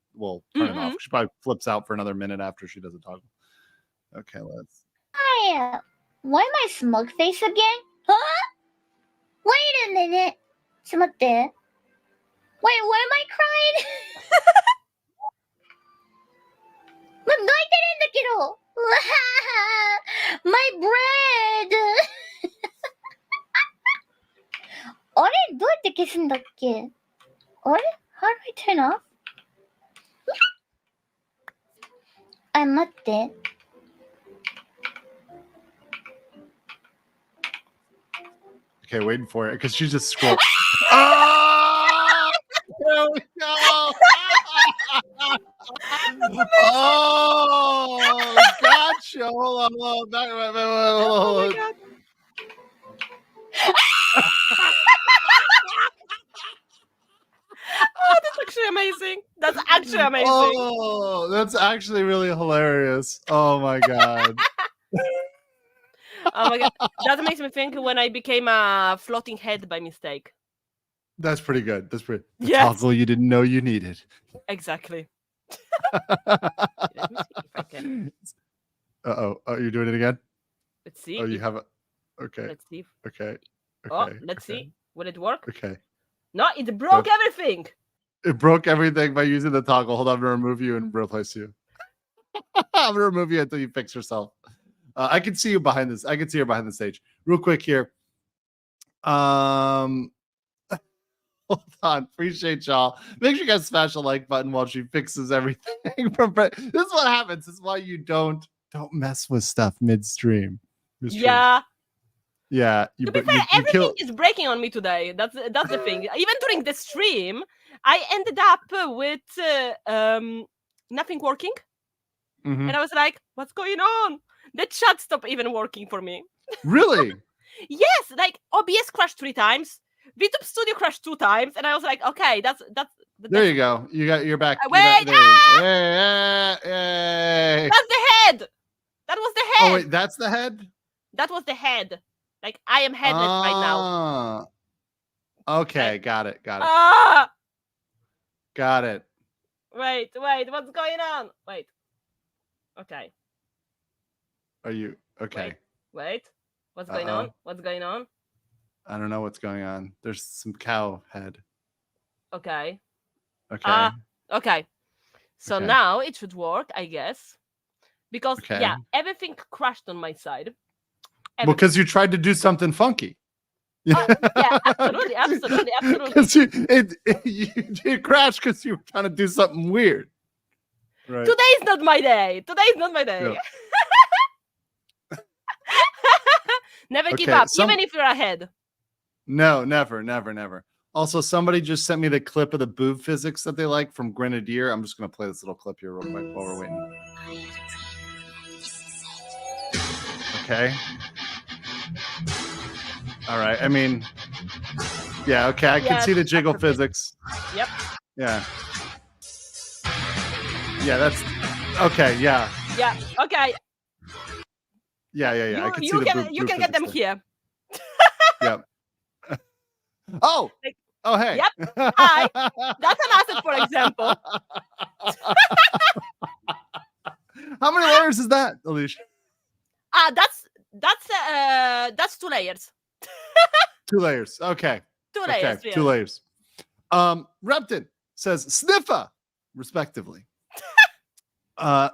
Speaker 2: turn it off. She probably flips out for another minute after she does the toggle. Okay, let's.
Speaker 4: Hi, why am I smug face again? Huh? Wait a minute. ちょっと待って. Wait, why am I crying? 泣いてるんだけど. My bread. あれどうやって消すんだっけ? あれ How do I turn off? あ、待って.
Speaker 2: Okay, waiting for it because she just scrolled. Oh! There we go. Oh, gotcha. Hold on. Back, hold on.
Speaker 3: Oh my God. Oh, that's actually amazing. That's actually amazing.
Speaker 2: Oh, that's actually really hilarious. Oh my God.
Speaker 3: Oh my God. That makes me think when I became a floating head by mistake.
Speaker 2: That's pretty good. That's pretty. The
Speaker 3: Yes.
Speaker 2: toggle you didn't know you needed.
Speaker 3: Exactly. Let me see if I can.
Speaker 2: Oh, you're doing it again?
Speaker 3: Let's see.
Speaker 2: Oh, you have it. Okay.
Speaker 3: Let's see.
Speaker 2: Okay.
Speaker 3: Oh, let's see. Will it work?
Speaker 2: Okay.
Speaker 3: No, it broke everything.
Speaker 2: It broke everything by using the toggle. Hold on, I'm gonna remove you and replace you. I'm gonna remove you until you fix yourself. I can see you behind this. I can see her behind the stage. Real quick here. Hold on. Appreciate y'all. Make sure you guys smash the like button while she fixes everything. This is what happens. This is why you don't mess with stuff midstream.
Speaker 3: Yeah.
Speaker 2: Yeah.
Speaker 3: To be fair, everything is breaking on me today. That's the thing. Even during the stream, I ended up with nothing working.
Speaker 2: Mm-hmm.
Speaker 3: And I was like, what's going on? The chat stopped even working for me.
Speaker 2: Really?
Speaker 3: Yes, like OBS crashed 3 times. VTube Studio crashed 2 times, and I was like, okay, that's
Speaker 2: there you go. You're back.
Speaker 3: Wait,
Speaker 2: Yay.
Speaker 3: That's the head. That was the head.
Speaker 2: Oh wait, that's the head?
Speaker 3: That was the head. Like I am headless right now.
Speaker 2: Okay, got it.
Speaker 3: Ah!
Speaker 2: Got it.
Speaker 3: Wait, what's going on? Wait. Okay.
Speaker 2: Are you okay?
Speaker 3: Wait. What's going on? What's going on?
Speaker 2: I don't know what's going on. There's some cow head.
Speaker 3: Okay.
Speaker 2: Okay.
Speaker 3: Okay. So now it should work, I guess. Because everything crashed on my side.
Speaker 2: Well, because you tried to do something funky.
Speaker 3: Yeah, absolutely.
Speaker 2: Because you crashed because you were trying to do something weird. Right.
Speaker 3: Today's not my day.
Speaker 2: Yeah.
Speaker 3: Never give up, even if you're ahead.
Speaker 2: No, never. Also, somebody just sent me the clip of the boob physics that they like from Grenadier. I'm just going to play this little clip here real quick while we're waiting. Okay. All right. I mean, yeah, okay. I can see the jiggle physics.
Speaker 3: Yep.
Speaker 2: Yeah. Yeah, that's okay. Yeah.
Speaker 3: Yeah. Okay.
Speaker 2: Yeah. I can see the boob
Speaker 3: you can get them here.
Speaker 2: Yep. Oh, hey.
Speaker 3: Yep. Hi. That's an asset, for example.
Speaker 2: How many layers is that, Alicia?
Speaker 3: That's 2 layers.
Speaker 2: 2 layers. Okay.
Speaker 3: 2 layers.
Speaker 2: Okay. 2 layers. Repton says sniffa, respectively.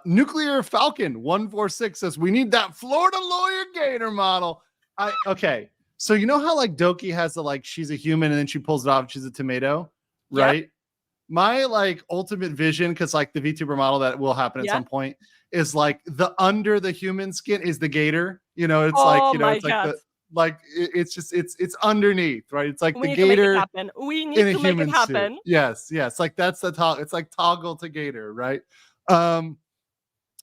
Speaker 2: Nuclear Falcon 146 says we need that Florida lawyer gator model. Okay. So you know how like Doki has the like she's a human and then she pulls it off, she's a tomato, right? Yep. My like ultimate vision, because like the VTuber model that will happen at some point, is like the under the human skin is the gator. You know, it's like it's like it's just it's underneath, right? It's like the gator.
Speaker 3: We need to make it happen.
Speaker 2: Yes. Like that's the toggle. It's like toggle to gator, right?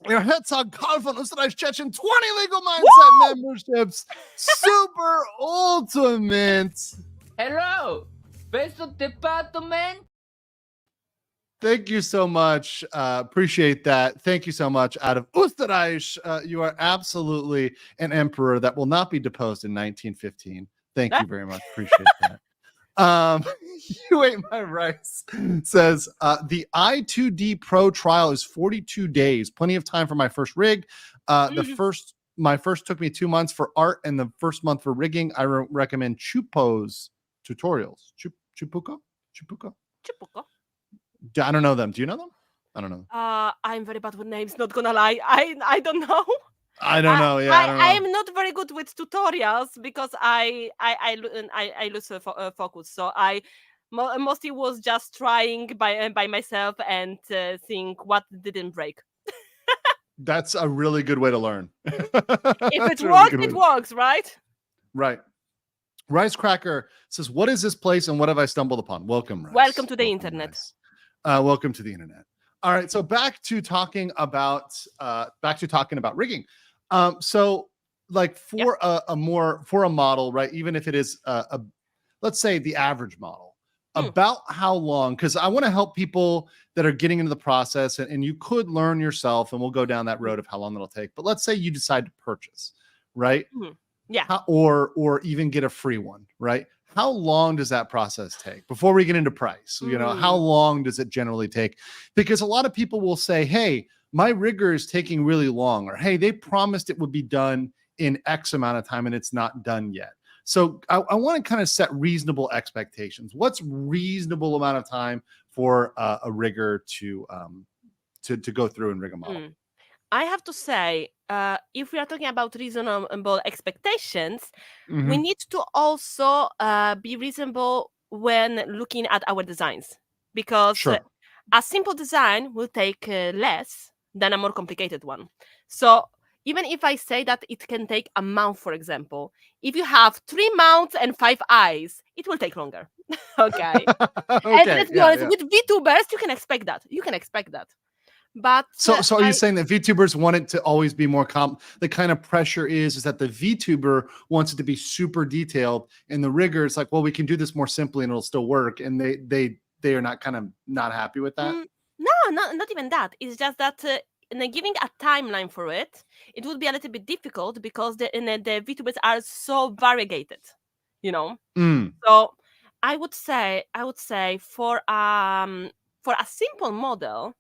Speaker 2: Your Hetzog Karl Österreich Chechen 20 legal mindset memberships. Super ultimate.
Speaker 5: Hello, Beso Department.
Speaker 2: Thank you so much. Appreciate that. Thank you so much. Out of Österreich, you are absolutely an emperor that will not be deposed in 1915. Thank you very much. Appreciate that. You ate my rice says the i2D Pro trial is 42 days. Plenty of time for my first rig. My first took me 2 months for art and the first month for rigging. I recommend Chupo's tutorials. Chupuko? I don't know them. Do you know them? I don't know.
Speaker 3: I'm very bad with names. Not gonna lie. I don't know.
Speaker 2: I don't know. Yeah,
Speaker 3: I am not very good with tutorials because I lose focus. So I mostly was just trying by myself and think what didn't break.
Speaker 2: That's a really good way to learn.
Speaker 3: If it works, it works, right?
Speaker 2: Right. Rice Cracker says, "What is this place and what have I stumbled upon?" Welcome, Rice.
Speaker 3: Welcome to the internet.
Speaker 2: Rice. Welcome to the internet. All right, so back to talking about rigging. So like for a model, right? Even if it is let's say the average model, about how long? Because I want to help people that are getting into the process, and you could learn yourself, and we'll go down that road of how long it'll take. But let's say you decide to purchase, right?
Speaker 3: Yeah.
Speaker 2: Or even get a free one, right? How long does that process take before we get into price? You know, how long does it generally take? Because a lot of people will say, hey, my rigger is taking really long, or hey, they promised it would be done in X amount of time and it's not done yet. So I want to kind of set reasonable expectations. What's reasonable amount of time for a rigger to go through and rig a model?
Speaker 3: I have to say, if we are talking about reasonable expectations, we need to also be reasonable when looking at our designs, because a simple design will take less than a more complicated one. So even if I say that it can take a month, for example, if you have 3 mouths and 5 eyes, it will take longer. Okay. And let's be honest, with VTubers, you can expect that. But
Speaker 2: so are you saying that VTubers want it to always be more the kind of pressure is that the VTuber wants it to be super detailed, and the rigger is like, well, we can do this more simply and it'll still work, and they are not happy with that?
Speaker 3: No, not even that. It's just that giving a timeline for it would be a little bit difficult because the VTubers are so variegated, you know. So I would say for a simple model,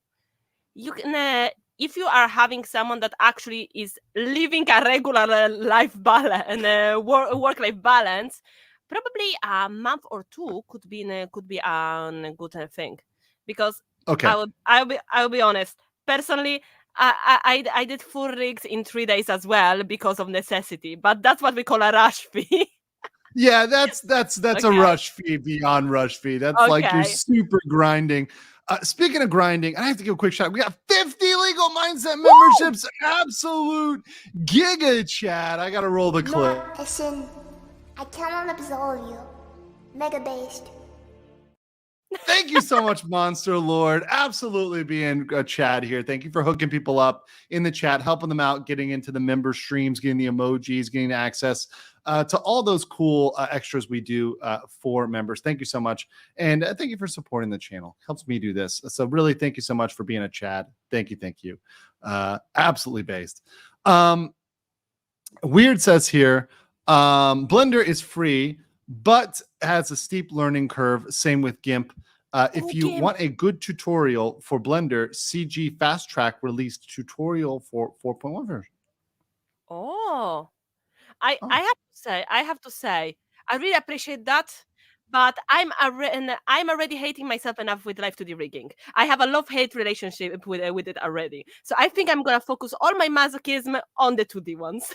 Speaker 3: you can, if you are having someone that actually is living a regular life balance and work-life balance, probably a month or 2 could be a good thing. Because I'll be honest. Personally, I did full rigs in 3 days as well because of necessity. But that's what we call a rush fee.
Speaker 2: Yeah, that's a rush fee beyond rush fee. That's like you're super grinding. Speaking of grinding, I have to give a quick shout. We got 50 Legal Mindset memberships. Absolute giga chat. I got to roll the clip.
Speaker 6: Listen, I cannot absolve you. Mega based.
Speaker 2: Thank you so much, Monster Lord. Absolutely being a chat here. Thank you for hooking people up in the chat, helping them out, getting into the member streams, getting the emojis, getting access to all those cool extras we do for members. Thank you so much. And thank you for supporting the channel. Helps me do this. So really, thank you so much for being a chat. Thank you. Absolutely based. Weird says here, Blender is free, but has a steep learning curve. Same with GIMP. If you want a good tutorial for Blender, CG Fast Track released tutorial for 4.1 version.
Speaker 3: I have to say, I really appreciate that. But I'm already hating myself enough with Live 2D rigging. I have a love-hate relationship with it already. So I think I'm gonna focus all my masochism on the 2D ones.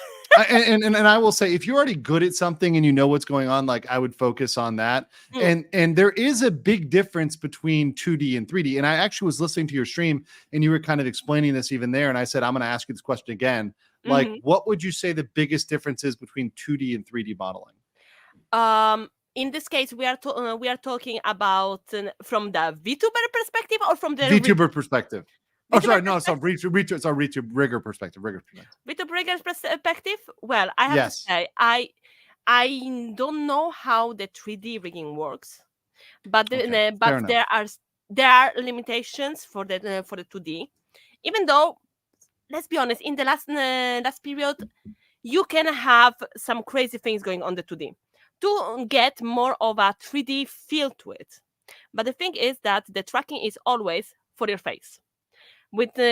Speaker 2: and I will say, if you're already good at something and you know what's going on, like I would focus on that. And there is a big difference between 2D and 3D. And I actually was listening to your stream and you were kind of explaining this even there. And I said, I'm going to ask you this question again. Like, what would you say the biggest difference is between 2D and 3D modeling?
Speaker 3: In this case, we are talking about from the VTuber perspective or from the
Speaker 2: VTuber perspective. Oh, sorry, no, it's VTuber rigger perspective.
Speaker 3: VTuber rigger perspective. Well, I have to say, I don't know how the 3D rigging works, but there are limitations for the 2D. Even though, let's be honest, in the last period, you can have some crazy things going on the 2D. to get more of a 3D feel to it. But the thing is that the tracking is always for your face.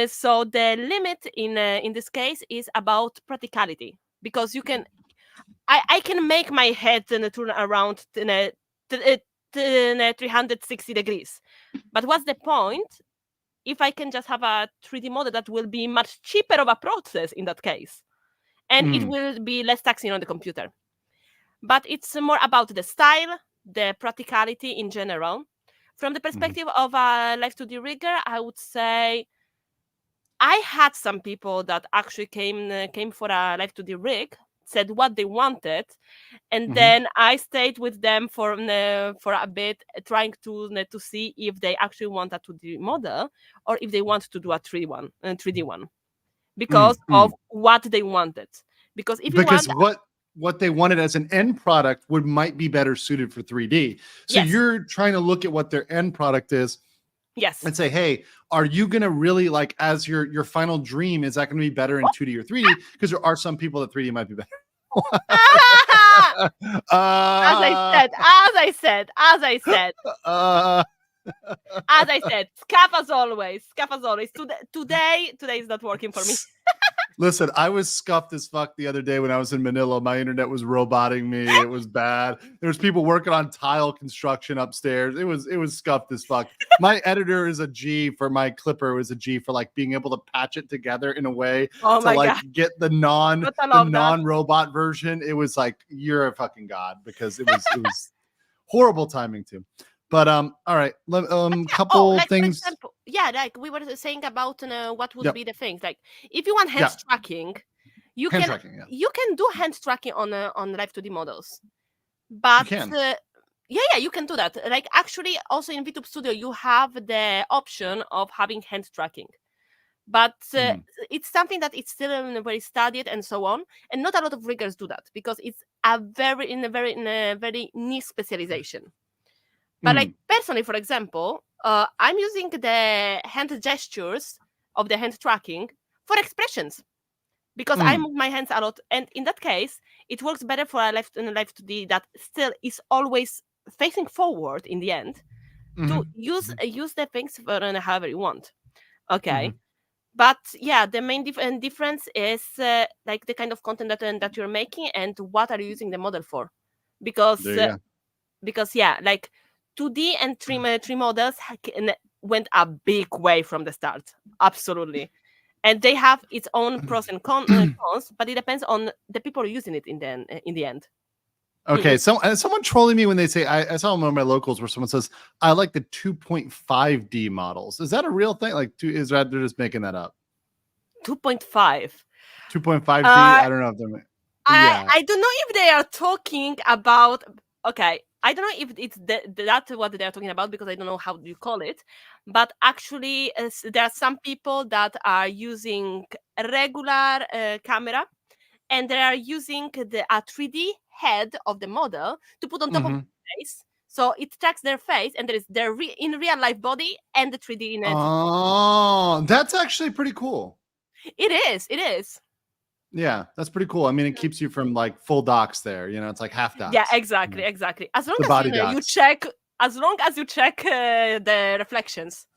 Speaker 3: So the limit in this case is about practicality, because you can, I can make my head turn around 360 degrees, but what's the point if I can just have a 3D model that will be much cheaper of a process in that case, and it will be less taxing on the computer. But it's more about the style, the practicality in general. From the perspective of a Live 2D rigger, I would say I had some people that actually came for a Live 2D rig, said what they wanted, and then I stayed with them for a bit, trying to see if they actually want a 2D model or if they want to do a 3D one, because of what they wanted. Because if you want,
Speaker 2: what they wanted as an end product might be better suited for 3D. So you're trying to look at what their end product is.
Speaker 3: Yes.
Speaker 2: And say, hey, are you going to really like, as your final dream, is that going to be better in 2D or 3D? Because there are some people that 3D might be better. As
Speaker 3: I said, scuff as always. Today is not working for me.
Speaker 2: Listen, I was scuffed as fuck the other day when I was in Manila. My internet was roboting me. It was bad. There was people working on tile construction upstairs. It was scuffed as fuck. My editor is a G for my clipper. Was a G for like being able to patch it together in a way to like get the non-robot version. It was like, you're a fucking god, because it was horrible timing too. But all right, couple things.
Speaker 3: For example, like we were saying about what would be the things. Like if you want hand tracking, you can do hand tracking on Live 2D models. But you can do that. Like actually, also in VTube Studio, you have the option of having hand tracking. But it's something that it's still very studied and so on, and not a lot of riggers do that because it's a very niche specialization. But like personally, for example, I'm using the hand gestures of the hand tracking for expressions, because I move my hands a lot, and in that case, it works better for a Live 2D that still is always facing forward in the end to use the things for however you want. Okay. But yeah, the main difference is like the kind of content that you're making and what are you using the model for, because like 2D and 3 models went a big way from the start, absolutely, and they have its own pros and cons, but it depends on the people using it in the end.
Speaker 2: Okay, so someone trolling me when they say I saw one of my locals where someone says I like the 2.5D models. Is that a real thing? Like, is that they're just making that up?
Speaker 3: 2.5.
Speaker 2: 2.5D. I don't know if they're.
Speaker 3: I don't know if they are talking about. Okay, I don't know if it's that's what they're talking about, because I don't know how you call it. But actually, there are some people that are using a regular camera, and they are using a 3D head of the model to put on top of the face. So it tracks their face, and there is their in real life body and the 3D in it.
Speaker 2: Oh, that's actually pretty cool.
Speaker 3: It is.
Speaker 2: Yeah, that's pretty cool. I mean, it keeps you from like full docs there. You know, it's like half docs.
Speaker 3: Yeah, exactly. As long as you check, the reflections.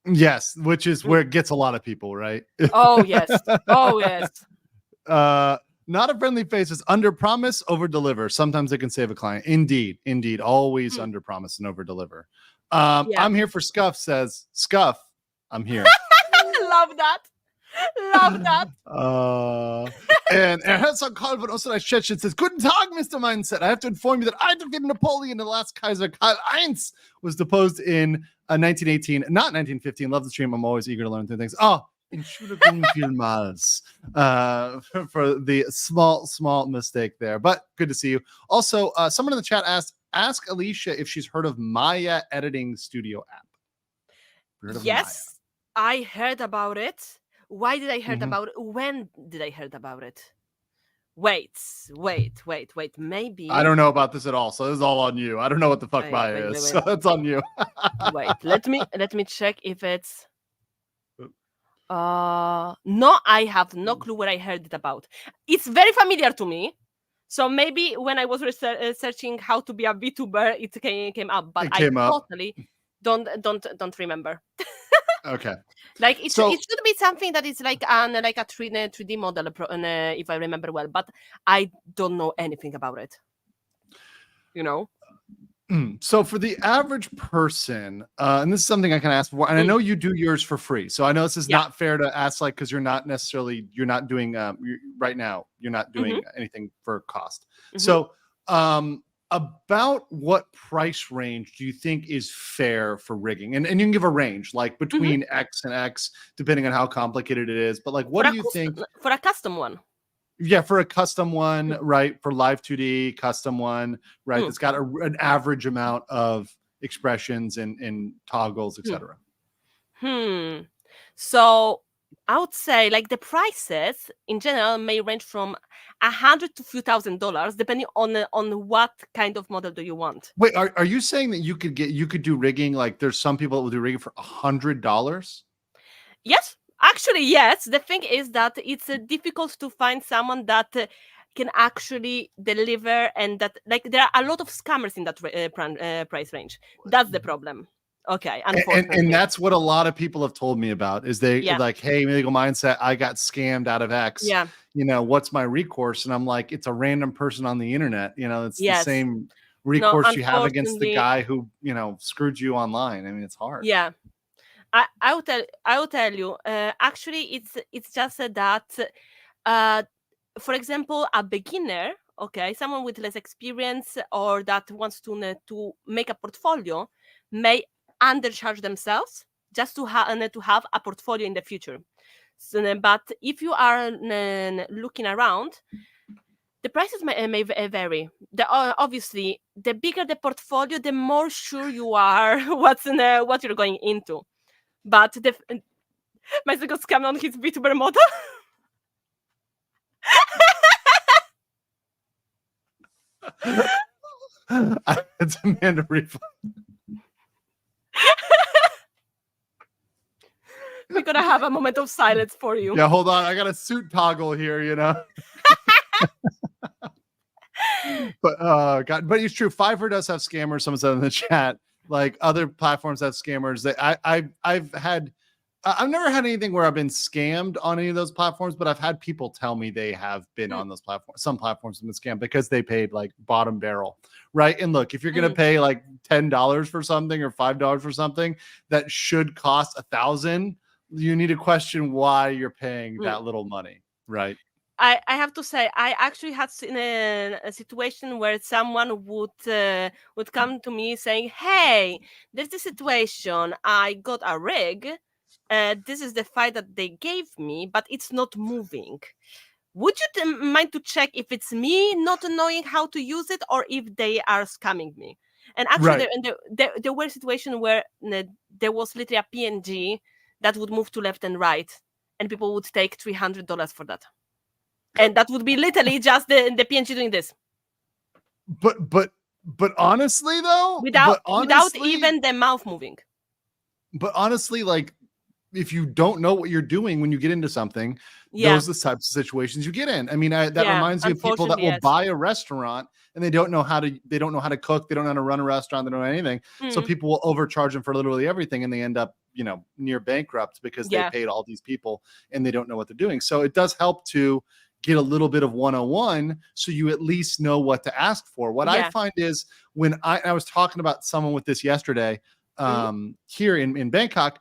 Speaker 2: Yes, which is where it gets a lot of people, right?
Speaker 3: Oh yes.
Speaker 2: Not a friendly face is under promise, over deliver. Sometimes it can save a client. Indeed. Always under promise and over deliver. I'm here for Scuff, says Scuff. I'm here.
Speaker 3: Love that.
Speaker 2: And Herzog Calvin also says, Guten Tag, Mr. Mindset. I have to inform you that I defeated Napoleon in the last Kaiser. Karl Heinz was deposed in 1918, not 1915. Love the stream. I'm always eager to learn new things. Oh, Entschuldigung vielmals for the small mistake there, but good to see you. Also, someone in the chat ask Alicia if she's heard of Maya Editing Studio app.
Speaker 3: Yes, Maya? I heard about it. Why did I heard about it? When did I heard about it? Wait. Maybe
Speaker 2: I don't know about this at all. So this is all on you. I don't know what the fuck Maya is. So that's on you.
Speaker 3: Wait, let me check if it's. No, I have no clue what I heard it about. It's very familiar to me, So maybe when I was searching how to be a VTuber, it came up, but I totally don't remember.
Speaker 2: Okay.
Speaker 3: Like it should be something that is like a 3D model, if I remember well, but I don't know anything about it. You know.
Speaker 2: So for the average person, and this is something I can ask for, and I know you do yours for free. So I know this is not fair to ask, like, because you're not doing right now. You're not doing anything for cost. So about what price range do you think is fair for rigging? And you can give a range, like between X and X, depending on how complicated it is. But like, what do you think
Speaker 3: for a custom one?
Speaker 2: Yeah, for a custom one, right? For Live 2D, custom one, right? It's got an average amount of expressions and toggles, etc.
Speaker 3: So I would say like the prices in general may range from $100 to a few $1,000, depending on what kind of model do you want.
Speaker 2: Wait, are you saying that you could do rigging? Like, there's some people that will do rigging for $100?
Speaker 3: Yes. Actually, yes. The thing is that it's difficult to find someone that can actually deliver, and that like there are a lot of scammers in that price range. That's the problem. Okay, unfortunately.
Speaker 2: And that's what a lot of people have told me about is they like, hey, Mythical Mindset, I got scammed out of X.
Speaker 3: Yeah.
Speaker 2: You know, what's my recourse? And I'm like, it's a random person on the internet. You know, it's the same recourse you have against the guy who, you know, screwed you online. I mean, it's hard.
Speaker 3: Yeah. I will tell you. Actually, it's just that, for example, a beginner, okay, someone with less experience or that wants to make a portfolio, may undercharge themselves just to have a portfolio in the future. So, but if you are looking around, the prices may vary. Obviously, the bigger the portfolio, the more sure you are what you're going into. But my got scammed on his VTuber model.
Speaker 2: It's Amanda refund.
Speaker 3: We're gonna have a moment of silence for you.
Speaker 2: Yeah, hold on. I got a suit toggle here, you know. But it's true. Fiverr does have scammers. Someone said in the chat. Like other platforms have scammers. That I've never had anything where I've been scammed on any of those platforms, but I've had people tell me they have been on those platforms. Some platforms have been scammed because they paid like bottom barrel, right? And look, if you're gonna pay like $10 for something or $5 for something that should cost $1,000, you need to question why you're paying that little money, right?
Speaker 3: I have to say, I actually had seen a situation where someone would come to me saying, "Hey, there's this situation. I got a rig. This is the file that they gave me, but it's not moving. Would you mind to check if it's me not knowing how to use it or if they are scamming me?" And actually, there were situations where there was literally a PNG that would move to left and right, and people would take $300 for that. And that would be literally just the PNG doing this.
Speaker 2: But honestly, though,
Speaker 3: without even the mouth moving.
Speaker 2: But honestly, like, if you don't know what you're doing when you get into something, those are the types of situations you get in. I mean, that reminds me of people that will buy a restaurant and they don't know how to cook, they don't know how to run a restaurant, they don't know anything. So people will overcharge them for literally everything, and they end up, you know, near bankrupt because they paid all these people and they don't know what they're doing. So it does help to get a little bit of 101 so you at least know what to ask for. What I find is when I was talking about someone with this yesterday here in Bangkok,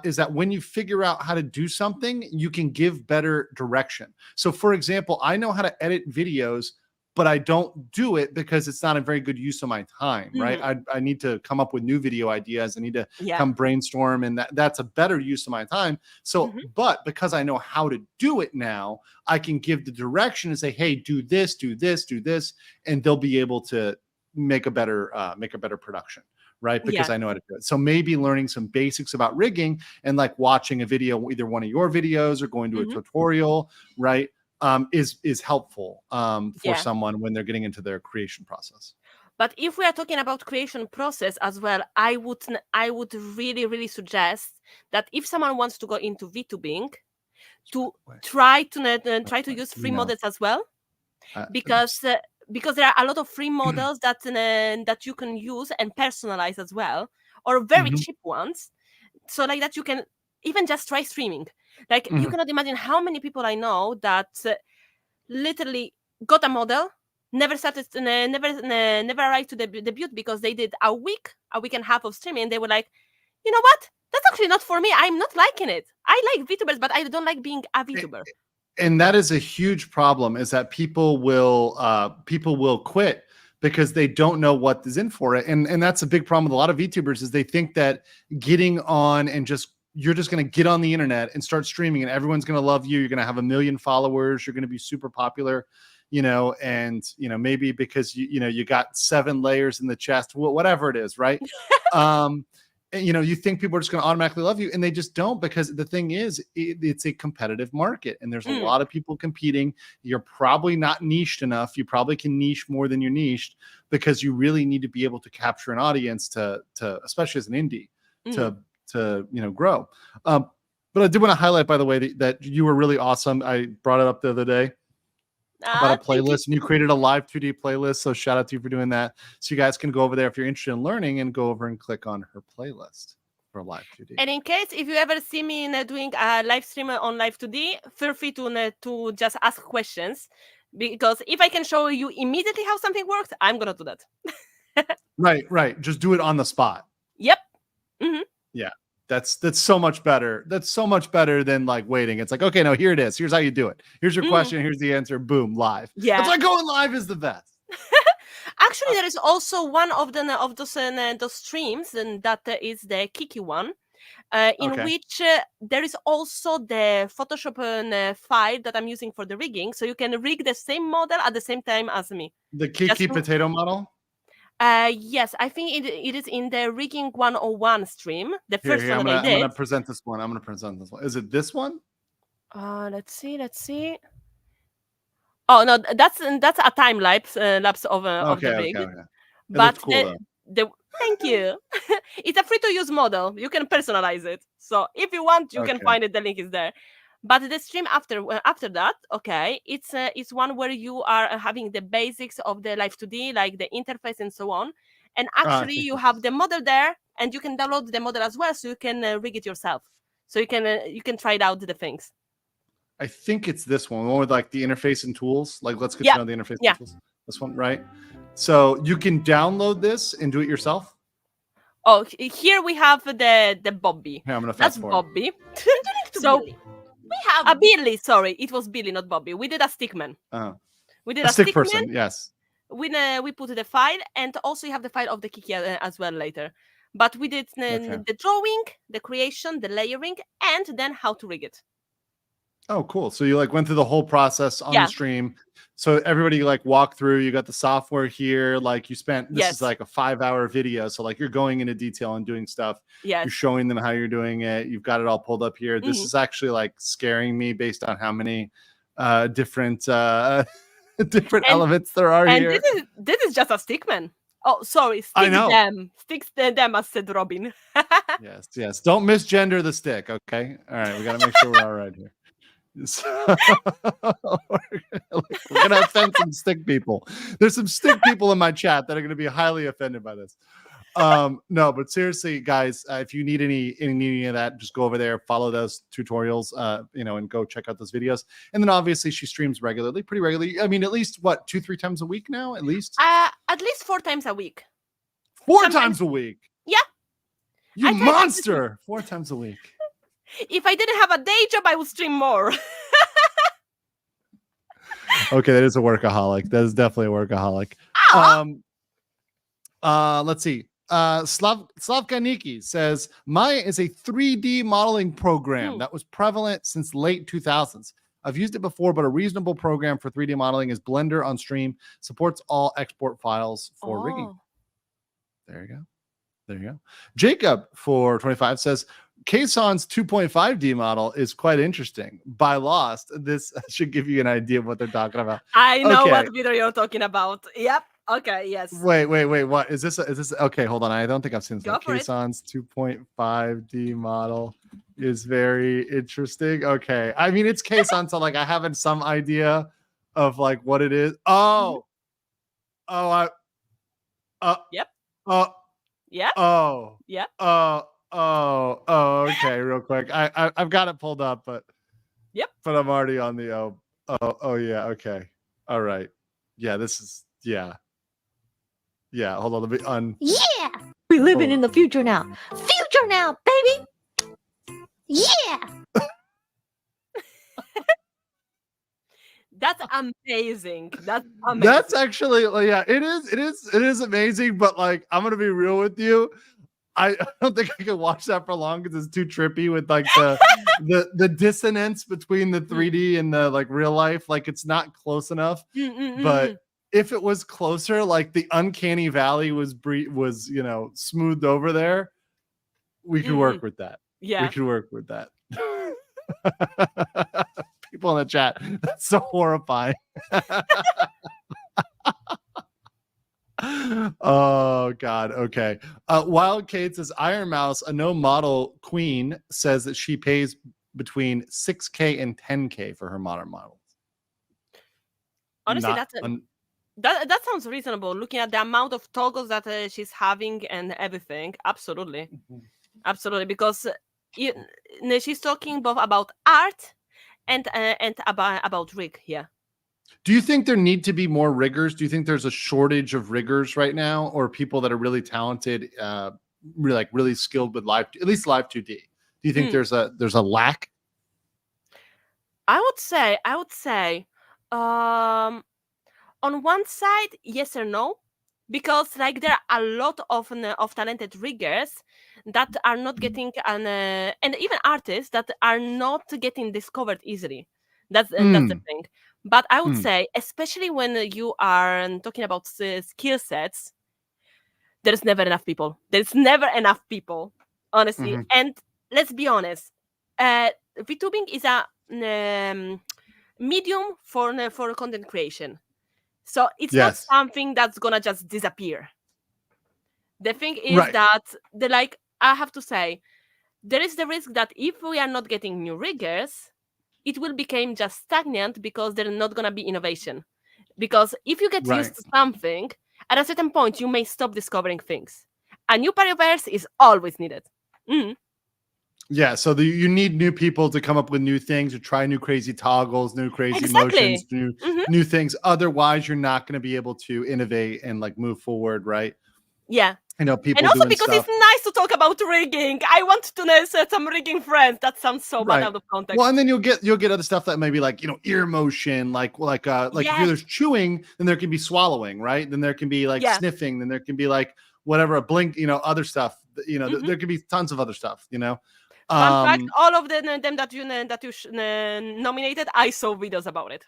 Speaker 2: is that when you figure out how to do something, you can give better direction. So for example, I know how to edit videos, but I don't do it because it's not a very good use of my time, right? I need to come up with new video ideas. I need to come brainstorm, and that's a better use of my time. So, but because I know how to do it now, I can give the direction and say, hey, do this, do this, do this, and they'll be able to make a better production. Right. Because I know how to do it. So maybe learning some basics about rigging and like watching a video, either one of your videos or going to a tutorial, right, is helpful for someone when they're getting into their creation process.
Speaker 3: But if we are talking about creation process as well, I would really, really suggest that if someone wants to go into VTubing, to try to use free models as well. because there are a lot of free models that you can use and personalize as well, or very cheap ones. So like that you can even just try streaming. Like you cannot imagine how many people I know that literally got a model, never started, never arrived to the debut because they did a week and a half of streaming, and they were like, you know what? That's actually not for me. I'm not liking it. I like VTubers, but I don't like being a VTuber.
Speaker 2: And that is a huge problem, is that people will quit because they don't know what is in for it. And that's a big problem with a lot of VTubers, is they think that getting on and you're just going to get on the internet and start streaming and everyone's going to love you. You're going to have 1 million followers. You're going to be super popular, and, maybe because you got 7 layers in the chest, whatever it is. Right. You think people are just going to automatically love you, and they just don't, because the thing is, it's a competitive market and there's a lot of people competing. You're probably not niched enough. You probably can niche more than you're niched, because you really need to be able to capture an audience to especially as an indie, to grow. But I did want to highlight, by the way, that you were really awesome. I brought it up the other day about a playlist, and you created a live 2D playlist. So shout out to you for doing that. So you guys can go over there if you're interested in learning, and go over and click on her playlist for live 2D.
Speaker 3: And in case if you ever see me doing a live stream on live 2D, feel free to just ask questions, because if I can show you immediately how something works, I'm gonna do that.
Speaker 2: Right. Just do it on the spot.
Speaker 3: Yep.
Speaker 2: Yeah. That's so much better. That's so much better than like waiting. It's like, okay, no, here it is. Here's how you do it. Here's your question. Here's the answer. Boom, live.
Speaker 3: Yeah.
Speaker 2: That's why going live is the best.
Speaker 3: Actually, there is also one of those streams, and that is the Kiki one, in which there is also the Photoshop file that I'm using for the rigging, so you can rig the same model at the same time as me.
Speaker 2: The Kiki potato model?
Speaker 3: Yes, I think it is in the Rigging 101 stream. The first one that I did.
Speaker 2: I'm gonna present this one. Is it this one?
Speaker 3: Let's see. Oh no, that's a time lapse of the rig.
Speaker 2: Okay.
Speaker 3: But
Speaker 2: cool,
Speaker 3: thank you. It's a free to use model. You can personalize it. So if you want, you can find it. The link is there. But the stream after that, it's one where you are having the basics of the Live 2D, like the interface and so on. And actually, you have the model there, and you can download the model as well, so you can rig it yourself. So you can try it out the things.
Speaker 2: I think it's this one, the one with like the interface and tools. Like, let's get to know the interface and tools. This one, right? So you can download this and do it yourself.
Speaker 3: Oh, here we have the Bobby.
Speaker 2: Here, I'm gonna fast forward.
Speaker 3: Bobby. So. We have a Billy. Sorry, it was Billy, not Bobby. We did a stickman. We did a stick person.
Speaker 2: Yes.
Speaker 3: We put the file, and also you have the file of the Kiki as well later. But we did the drawing, the creation, the layering, and then how to rig it.
Speaker 2: Oh, cool. So you like went through the whole process on the stream. So everybody like walked through, you got the software here. Like you spent, this is like a 5-hour video. So like you're going into detail and doing stuff.
Speaker 3: Yes.
Speaker 2: You're showing them how you're doing it. You've got it all pulled up here. This is actually like scaring me based on how many different elements there are here.
Speaker 3: And this is just a stickman. Oh, sorry. Sticks them, as said Robin.
Speaker 2: Yes. Don't misgender the stick. Okay. All right. We got to make sure we're all right here. So, we're gonna offend some stick people. There's some stick people in my chat that are gonna be highly offended by this. No, but seriously, guys, if you need any of that, just go over there, follow those tutorials, and go check out those videos. And then obviously she streams pretty regularly. I mean, at least 2-3 times a week now, at least.
Speaker 3: At least 4 times a week.
Speaker 2: 4 times a week.
Speaker 3: Yeah.
Speaker 2: You monster! 4 times a week.
Speaker 3: If I didn't have a day job, I would stream more.
Speaker 2: Okay, that is a workaholic. That is definitely a workaholic. Let's see. Slavka Niki says, Maya is a 3D modeling program that was prevalent since late 2000s. I've used it before, but a reasonable program for 3D modeling is Blender on stream. Supports all export files for rigging. There you go. Jacob for 25 says, Kayson's 2.5D model is quite interesting. By Lost, this should give you an idea of what they're talking about.
Speaker 3: I know what video you're talking about. Yep. Okay. Yes.
Speaker 2: Wait. What is this? Okay, hold on. I don't think I've seen this. Kayson's 2.5D model is very interesting. Okay. I mean, it's Kayson, so like I have some idea of like what it is.
Speaker 3: Yep. Yep.
Speaker 2: Okay, real quick. I've got it pulled up, but but I'm already on the yeah, okay. All right. Yeah, this is yeah. Hold on, let me
Speaker 1: Yeah, we're living in the future now. Future now, baby. Yeah.
Speaker 3: That's amazing. That's amazing.
Speaker 2: That's actually yeah, it is amazing, but like I'm gonna be real with you. I don't think I can watch that for long because it's too trippy with like the dissonance between the 3D and the like real life. Like it's not close enough. But if it was closer, like the uncanny valley was smoothed over there, we could work with that.
Speaker 3: Yeah,
Speaker 2: we could work with that. People in the chat, that's so horrifying. Oh God. Okay. Wild Kate says Iron Mouse, a no model queen, says that she pays between 6K and 10K for her modern models.
Speaker 3: Honestly, that sounds reasonable. Looking at the amount of toggles that she's having and everything, absolutely, absolutely. Because she's talking both about art and about rig here.
Speaker 2: Do you think there need to be more riggers? Do you think there's a shortage of riggers right now, or people that are really talented, really skilled with live 2D? Do you think there's a lack?
Speaker 3: I would say, on one side, yes or no, because like there are a lot of talented riggers that are not getting and even artists that are not getting discovered easily. That's the thing. But I would say, especially when you are talking about skill sets, there's never enough people. There's never enough people, honestly. And let's be honest, VTubing is a medium for content creation. So it's not something that's gonna just disappear. The thing is that I have to say, there is the risk that if we are not getting new riggers, it will become just stagnant because there's not going to be innovation. Because if you get used to something, at a certain point, you may stop discovering things. A new Parioverse is always needed.
Speaker 2: Yeah, so you need new people to come up with new things, to try new crazy toggles, new crazy motions, new things. Otherwise, you're not going to be able to innovate and like move forward, right?
Speaker 3: Yeah.
Speaker 2: People
Speaker 3: and also
Speaker 2: doing
Speaker 3: because
Speaker 2: stuff.
Speaker 3: It's nice to talk about rigging. I want to know some rigging friends. That sounds so bad out of context.
Speaker 2: Well, and then you'll get other stuff that maybe like ear motion, like if there's chewing, then there can be swallowing, right? Then there can be like sniffing, then there can be like whatever, a blink, other stuff. There can be tons of other stuff.
Speaker 3: Fun fact: all of them that you nominated, I saw videos about it.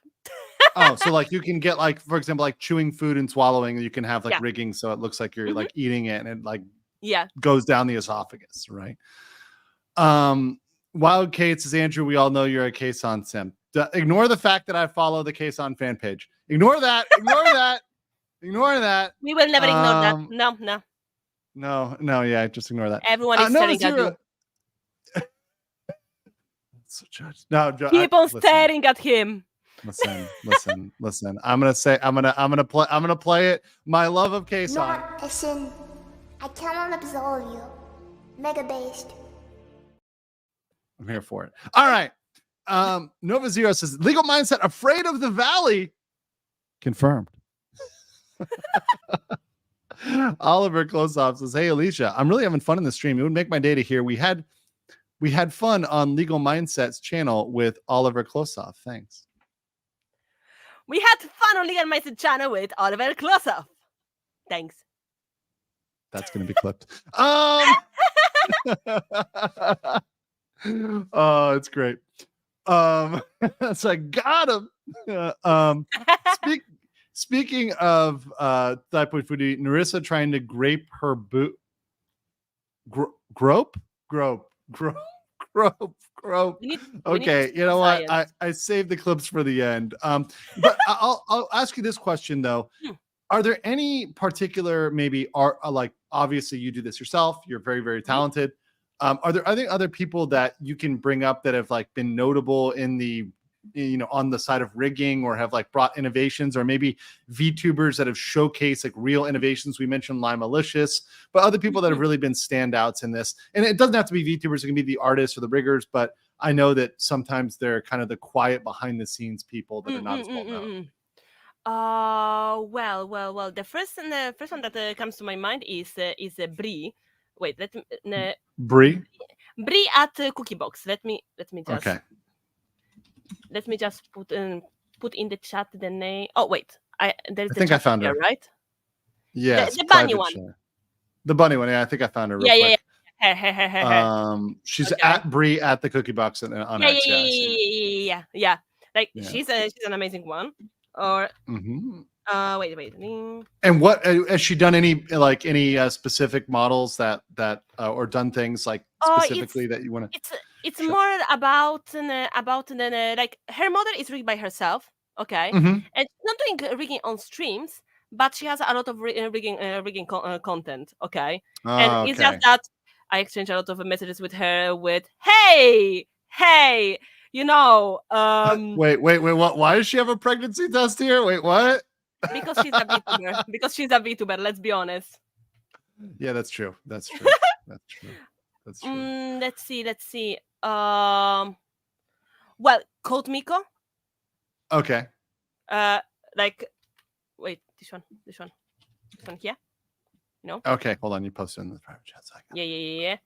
Speaker 2: Oh, so like you can get like, for example, like chewing food and swallowing, you can have like rigging so it looks like you're like eating it and it like goes down the esophagus, right? Wild Kate says, Andrew, we all know you're a Kason simp. Ignore the fact that I follow the Kason fan page. Ignore that. Ignore that. Ignore that.
Speaker 3: We will never ignore that.
Speaker 2: No. Yeah, just ignore that.
Speaker 3: Everyone is staring at you.
Speaker 2: So judge. No,
Speaker 3: keep on staring at him.
Speaker 2: Listen. I'm gonna play it. My love of Kason.
Speaker 6: Not a sin. I cannot absolve you. Mega based.
Speaker 2: I'm here for it. All right. Nova Zero says legal mindset afraid of the valley. Confirmed. Oliver Klosoff says, hey Alicia, I'm really having fun in the stream. It would make my day to hear we had fun on Legal Mindset's channel with Oliver Klosoff. Thanks.
Speaker 3: We had fun on Legal Mindset channel with Oliver Klosoff. Thanks.
Speaker 2: That's going to be clipped. Oh, it's great. So I got him. Speaking of Thaipoid foodie, Narissa trying to grape her boot. Grope. Okay, you know what? I saved the clips for the end. But I'll ask you this question though. Are there any particular maybe art like obviously you do this yourself, you're very, very talented. Are there other people that you can bring up that have like been notable in the on the side of rigging or have like brought innovations, or maybe VTubers that have showcased like real innovations. We mentioned Limalicious, but other people that have really been standouts in this. And it doesn't have to be VTubers; it can be the artists or the riggers. But I know that sometimes they're kind of the quiet behind the scenes people that are not as well known.
Speaker 3: Well. The first one that comes to my mind is Brie. Wait,
Speaker 2: Brie
Speaker 3: at Cookie Box. Let me just.
Speaker 2: Okay.
Speaker 3: Let me just put in the chat the name. Oh wait, I
Speaker 2: think I found her.
Speaker 3: Right?
Speaker 2: Yeah,
Speaker 3: the bunny one.
Speaker 2: The bunny one. Yeah, I think I found her. Real quick. She's at Brie at the Cookie Box on X.
Speaker 3: Yeah. Like she's an amazing one. Or wait.
Speaker 2: And what has she done? Any specific models that or done things like specifically that you want to?
Speaker 3: It's more about like her model is rigged by herself, okay,
Speaker 2: Mhm.
Speaker 3: and she's not doing rigging on streams, but she has a lot of rigging content, okay, and it's just that I exchange a lot of messages with her with hey,
Speaker 2: Wait, what? Why does she have a pregnancy test here? Wait, what?
Speaker 3: Because she's a VTuber. Because she's a VTuber. Let's be honest.
Speaker 2: Yeah, that's true. That's true. Let's
Speaker 3: see. Well, Code Miko.
Speaker 2: Okay.
Speaker 3: Like, wait, this one here.
Speaker 2: Okay, hold on. You posted in the private chat. So
Speaker 3: Yeah.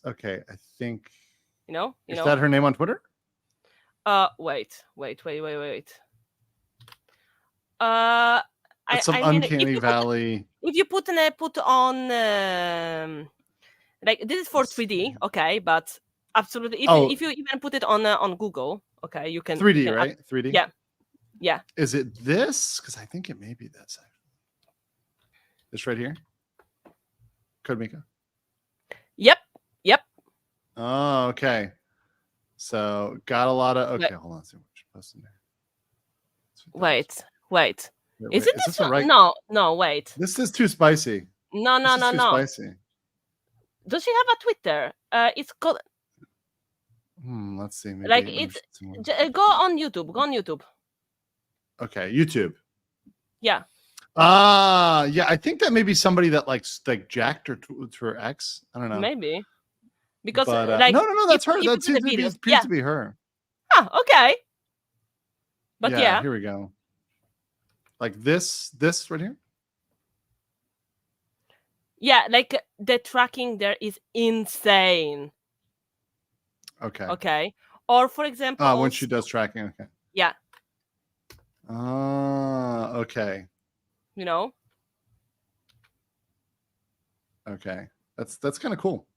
Speaker 2: Okay, I think.
Speaker 3: Is
Speaker 2: that her name on Twitter?
Speaker 3: Wait.
Speaker 2: It's some Uncanny Valley.
Speaker 3: If you put on like this is for 3D, okay, but absolutely, if you even put it on Google, okay, you can
Speaker 2: 3D, right? 3D.
Speaker 3: Yeah.
Speaker 2: Is it this? Because I think it may be this. This right here. Code Miko.
Speaker 3: Yep.
Speaker 2: Oh, okay. So got a lot of. Okay, hold on. See what you're posting there.
Speaker 3: Wait. Is it this one?
Speaker 2: Right?
Speaker 3: No, wait.
Speaker 2: This is too spicy.
Speaker 3: No.
Speaker 2: Spicy.
Speaker 3: Does she have a Twitter? It's called.
Speaker 2: Let's see. Maybe
Speaker 3: like it's. Go on YouTube.
Speaker 2: Okay, YouTube.
Speaker 3: Yeah.
Speaker 2: Yeah. I think that may be somebody that likes like jacked her to her ex. I don't know.
Speaker 3: Maybe. Because
Speaker 2: no, that's her. That seems to be her.
Speaker 3: Okay. But yeah.
Speaker 2: Here we go. Like this right here.
Speaker 3: Yeah, like the tracking there is insane. Okay. Or for example,
Speaker 2: when she does tracking. Okay.
Speaker 3: Yeah.
Speaker 2: Okay. Okay. That's kind of cool.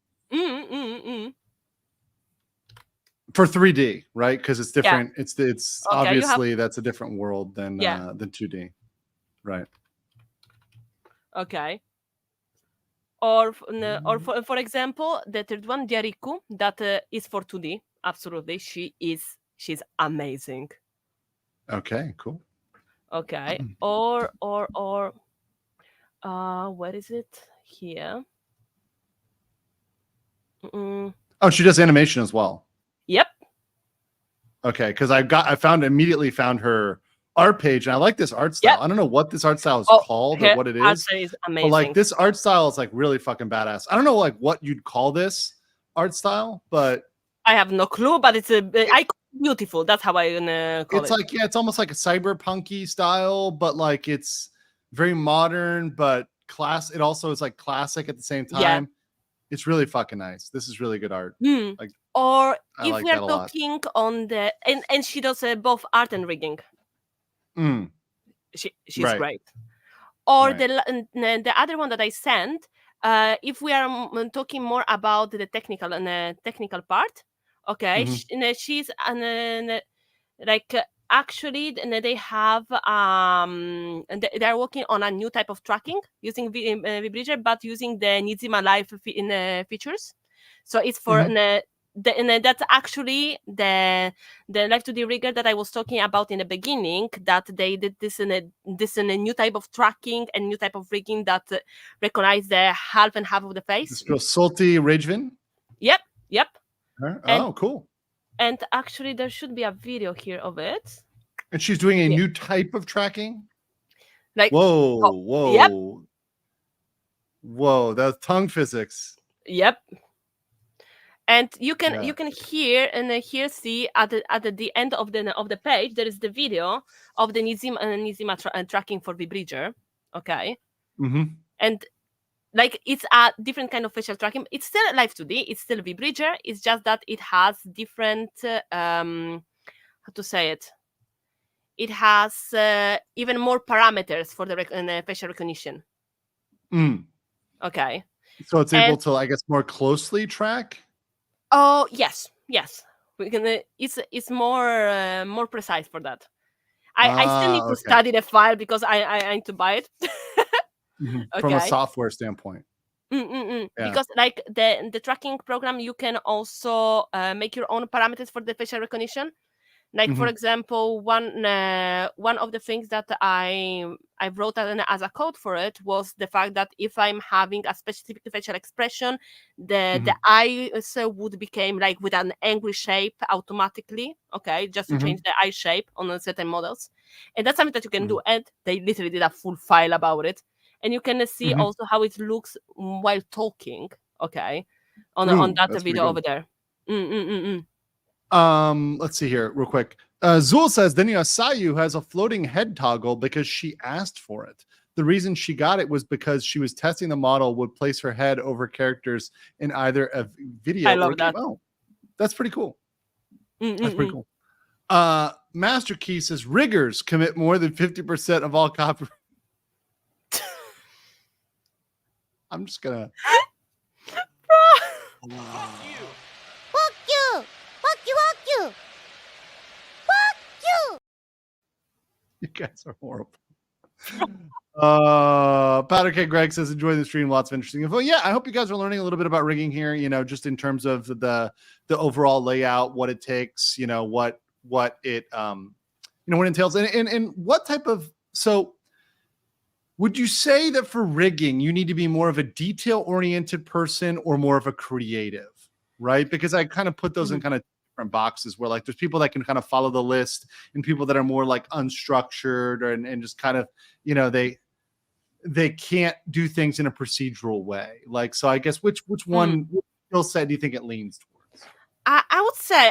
Speaker 2: For 3D, right? Because it's different. Yeah. It's okay, obviously that's a different world than 2D, right?
Speaker 3: Okay. Or for example, the third one, Diariku, that is for 2D. Absolutely, she's amazing.
Speaker 2: Okay, cool.
Speaker 3: Okay. Or where is it here?
Speaker 2: Oh, she does animation as well.
Speaker 3: Yep.
Speaker 2: Okay, because I immediately found her art page, and I like this art style. Yep. I don't know what this art style is called or what it is.
Speaker 3: Is amazing.
Speaker 2: But like this art style is like really fucking badass. I don't know like what you'd call this art style, but
Speaker 3: I have no clue. But it's beautiful. That's how I call it.
Speaker 2: It's like it's almost like a cyberpunky style, but like it's very modern, but it also is like classic at the same time. Yeah. It's really fucking nice. This is really good art. Like,
Speaker 3: or if we are talking on the and she does both art and rigging. She's great. Or the other one that I sent, if we are talking more about the technical part, okay, she's like actually they have they are working on a new type of tracking using VBridger, but using the Nizima Live features. So it's for that's actually the Live 2D rigger that I was talking about in the beginning, that they did this in a new type of tracking and new type of rigging that recognize the half and half of the face.
Speaker 2: This girl, Salty Ragevin?
Speaker 3: Yep.
Speaker 2: Oh, cool.
Speaker 3: And actually, there should be a video here of it.
Speaker 2: And she's doing a new type of tracking.
Speaker 3: Like,
Speaker 2: whoa.
Speaker 3: Yep.
Speaker 2: Whoa, that's tongue physics.
Speaker 3: Yep. And you can hear and see at the end of the page there is the video of the Nizima tracking for VBridger. Okay.
Speaker 2: Mm-hmm.
Speaker 3: And like it's a different kind of facial tracking. It's still Live 2D. It's still VBridger. It's just that it has different how to say it. It has even more parameters for the facial recognition. Okay.
Speaker 2: So it's able to, I guess, more closely track.
Speaker 3: Oh yes. We can. It's more precise for that. I still need to study the file because I need to buy it.
Speaker 2: From a software standpoint.
Speaker 3: Yeah. Because like the tracking program, you can also make your own parameters for the facial recognition. Like for example, one of the things that I wrote as a code for it was the fact that if I'm having a specific facial expression, the eyes would become like with an angry shape automatically. Okay, just to change the eye shape on certain models, and that's something that you can do. And they literally did a full file about it, and you can see also how it looks while talking. Okay, on that video over there.
Speaker 2: Let's see here real quick. Zul says Denia Sayu has a floating head toggle because she asked for it. The reason she got it was because she was testing the model would place her head over characters in either a video
Speaker 3: or
Speaker 2: a game. Oh, that's pretty cool. That's pretty cool. Master Key says riggers commit more than 50% of all copyright. I'm just gonna.
Speaker 6: Fuck you! Fuck you! Fuck you! Fuck you!
Speaker 2: You guys are horrible. Powder Cake Greg says enjoy the stream, lots of interesting info. Yeah, I hope you guys are learning a little bit about rigging here, just in terms of the overall layout, what it takes, what it what it entails, and what type of. So would you say that for rigging you need to be more of a detail oriented person or more of a creative, right? Because I kind of put those in kind of different boxes where like there's people that can kind of follow the list and people that are more like unstructured and just kind of they can't do things in a procedural way. Like, so I guess which one skill set do you think it leans towards?
Speaker 3: I would say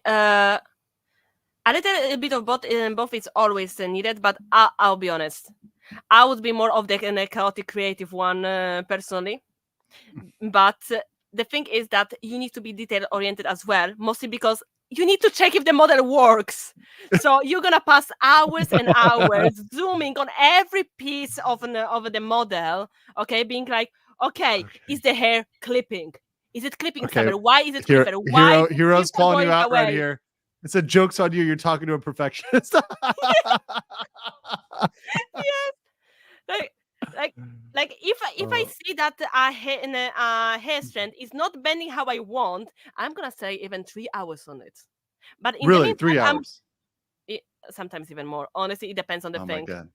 Speaker 3: a little bit of both is always needed, but I'll be honest, I would be more of the chaotic creative one personally. But the thing is that you need to be detail oriented as well, mostly because you need to check if the model works. So you're gonna pass hours and hours zooming on every piece of the model. Okay, being like, okay, is the hair clipping? Is it clipping somewhere? Why is it clipping? Why?
Speaker 2: Hero's calling you out right here. It's a joke's on you. You're talking to a perfectionist.
Speaker 3: Yes. Like if I see that a hair strand is not bending how I want, I'm gonna say even 3 hours on it. But in
Speaker 2: really,
Speaker 3: the meantime,
Speaker 2: 3 hours.
Speaker 3: Sometimes even more. Honestly, it depends on the thing.
Speaker 2: My God.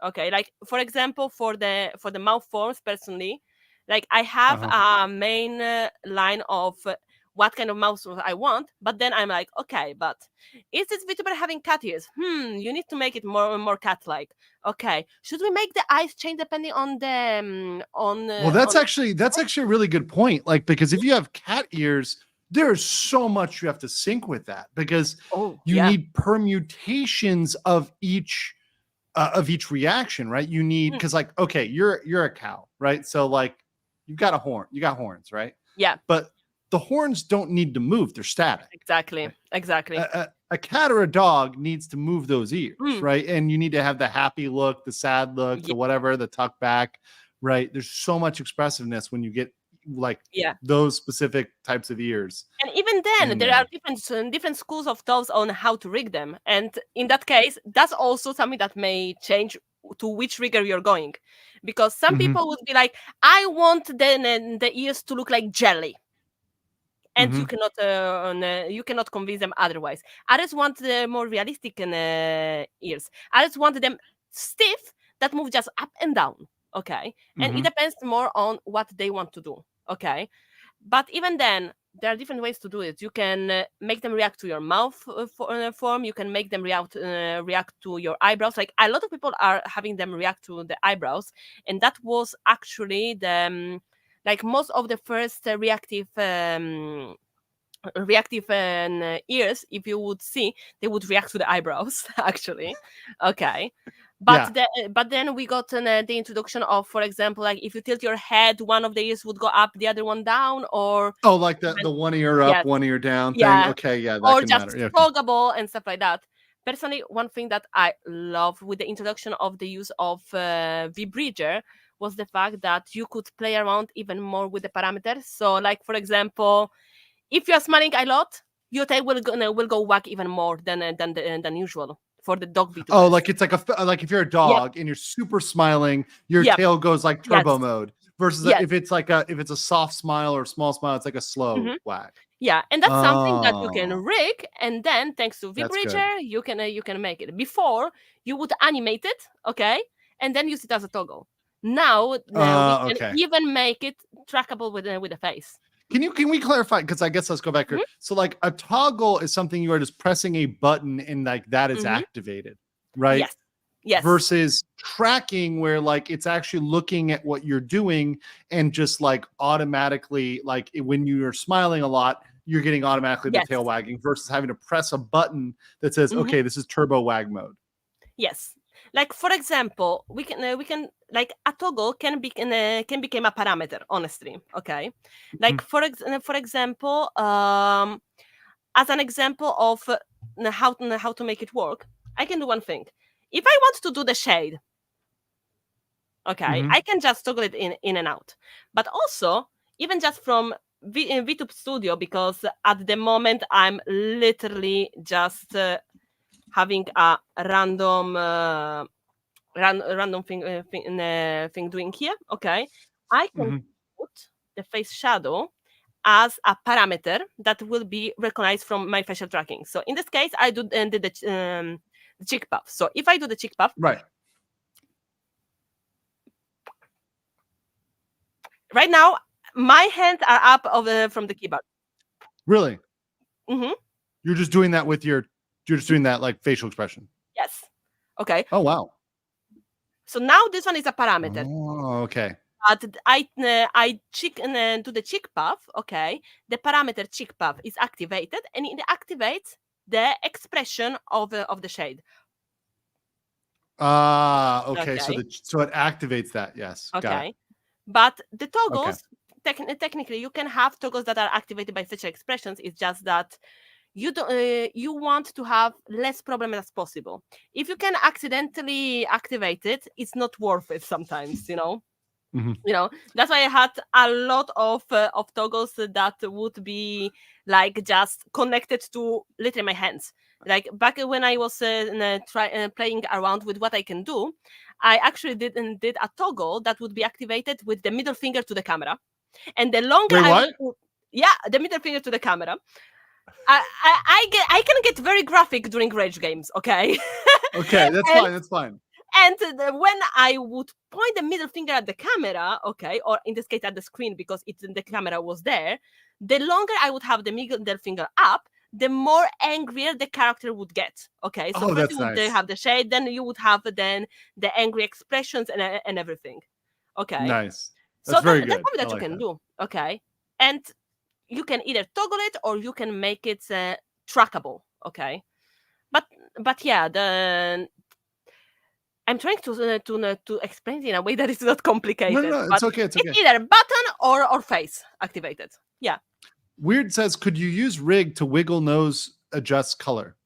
Speaker 3: Okay, like for example, for the mouth forms, personally, like I have a main line of what kind of mouse I want, but then I'm like, okay, but is this VTuber having cat ears? You need to make it more cat-like. Okay, should we make the eyes change depending on the
Speaker 2: well, that's actually a really good point. Like, because if you have cat ears, there's so much you have to sync with that because you need permutations of each reaction, right? You need because like, okay, you're a cow, right? So like you've got a horn, you got horns, right?
Speaker 3: Yeah,
Speaker 2: but the horns don't need to move; they're static.
Speaker 3: Exactly.
Speaker 2: A cat or a dog needs to move those ears, right? And you need to have the happy look, the sad look, the whatever, the tuck back, right? There's so much expressiveness when you get like those specific types of ears.
Speaker 3: And even then, there are different schools of thoughts on how to rig them. And in that case, that's also something that may change to which rigger you're going, because some people would be like, I want the ears to look like jelly. And you cannot convince them otherwise. Others want the more realistic ears. Others want them stiff that move just up and down. Okay, and it depends more on what they want to do. Okay, but even then, there are different ways to do it. You can make them react to your mouth form. You can make them react to your eyebrows. Like a lot of people are having them react to the eyebrows, and that was actually the like most of the first reactive ears, if you would see, they would react to the eyebrows actually. Okay. But then we got the introduction of, for example, like if you tilt your head, one of the ears would go up, the other one down, or
Speaker 2: like the one ear up, one ear down thing. Okay, yeah, that
Speaker 3: or
Speaker 2: can
Speaker 3: just
Speaker 2: matter.
Speaker 3: toggable and stuff like that. Personally, one thing that I love with the introduction of the use of V-Bridger was the fact that you could play around even more with the parameters. So, like for example, if you are smiling a lot, your tail will go wag even more than usual for the dog VTubers.
Speaker 2: Oh, like it's like if you're a dog and you're super smiling, your tail goes like turbo mode. Versus if it's a soft smile or a small smile, it's like a slow wag.
Speaker 3: Yeah, and that's something that you can rig, and then thanks to V-Bridger, you can make it. Before you would animate it, okay, and then use it as a toggle. Now we can even make it trackable with the face.
Speaker 2: Can we clarify? Because I guess let's go back here. So like a toggle is something you are just pressing a button and like that is activated, right?
Speaker 3: Yes.
Speaker 2: Versus tracking where like it's actually looking at what you're doing and just like automatically, like when you're smiling a lot, you're getting automatically the tail wagging versus having to press a button that says, okay, this is turbo wag mode.
Speaker 3: Yes. Like for example, we can like a toggle can become a parameter. Honestly, okay. Like for example, as an example of how to make it work, I can do one thing. If I want to do the shade, okay, I can just toggle it in and out. But also, even just from VTube Studio, because at the moment I'm literally just having a random thing doing here. Okay, I can put the face shadow as a parameter that will be recognized from my facial tracking. So in this case, I did the cheek puff. So if I do the cheek puff,
Speaker 2: right
Speaker 3: now my hands are up from the keyboard.
Speaker 2: Really? You're just doing that you're just doing that like facial expression.
Speaker 3: Yes. Okay.
Speaker 2: Oh wow.
Speaker 3: So now this one is a parameter.
Speaker 2: Oh, okay.
Speaker 3: But I do the cheek puff. Okay, the parameter cheek puff is activated, and it activates the expression of the shade.
Speaker 2: Okay. So it activates that. Yes.
Speaker 3: Okay.
Speaker 2: Got it.
Speaker 3: But the toggles, technically, you can have toggles that are activated by facial expressions. It's just that you want to have less problem as possible. If you can accidentally activate it, it's not worth it sometimes, you know. You know, that's why I had a lot of toggles that would be like just connected to literally my hands. Like back when I was playing around with what I can do, I actually did a toggle that would be activated with the middle finger to the camera, and the longer the middle finger to the camera. I can get very graphic during rage games. Okay.
Speaker 2: Okay, that's fine.
Speaker 3: And when I would point the middle finger at the camera, okay, or in this case at the screen because the camera was there, the longer I would have the middle finger up, the more angrier the character would get. Okay, so first you would have the shade, then you would have the angry expressions and everything. Okay,
Speaker 2: nice.
Speaker 3: That's very good. That's something that you can do. Okay, and you can either toggle it or you can make it trackable. Okay, but yeah, I'm trying to explain it in a way that is not complicated.
Speaker 2: No, it's okay. It's
Speaker 3: either button or face activated. Yeah.
Speaker 2: Weird says, could you use rig to wiggle nose adjust color?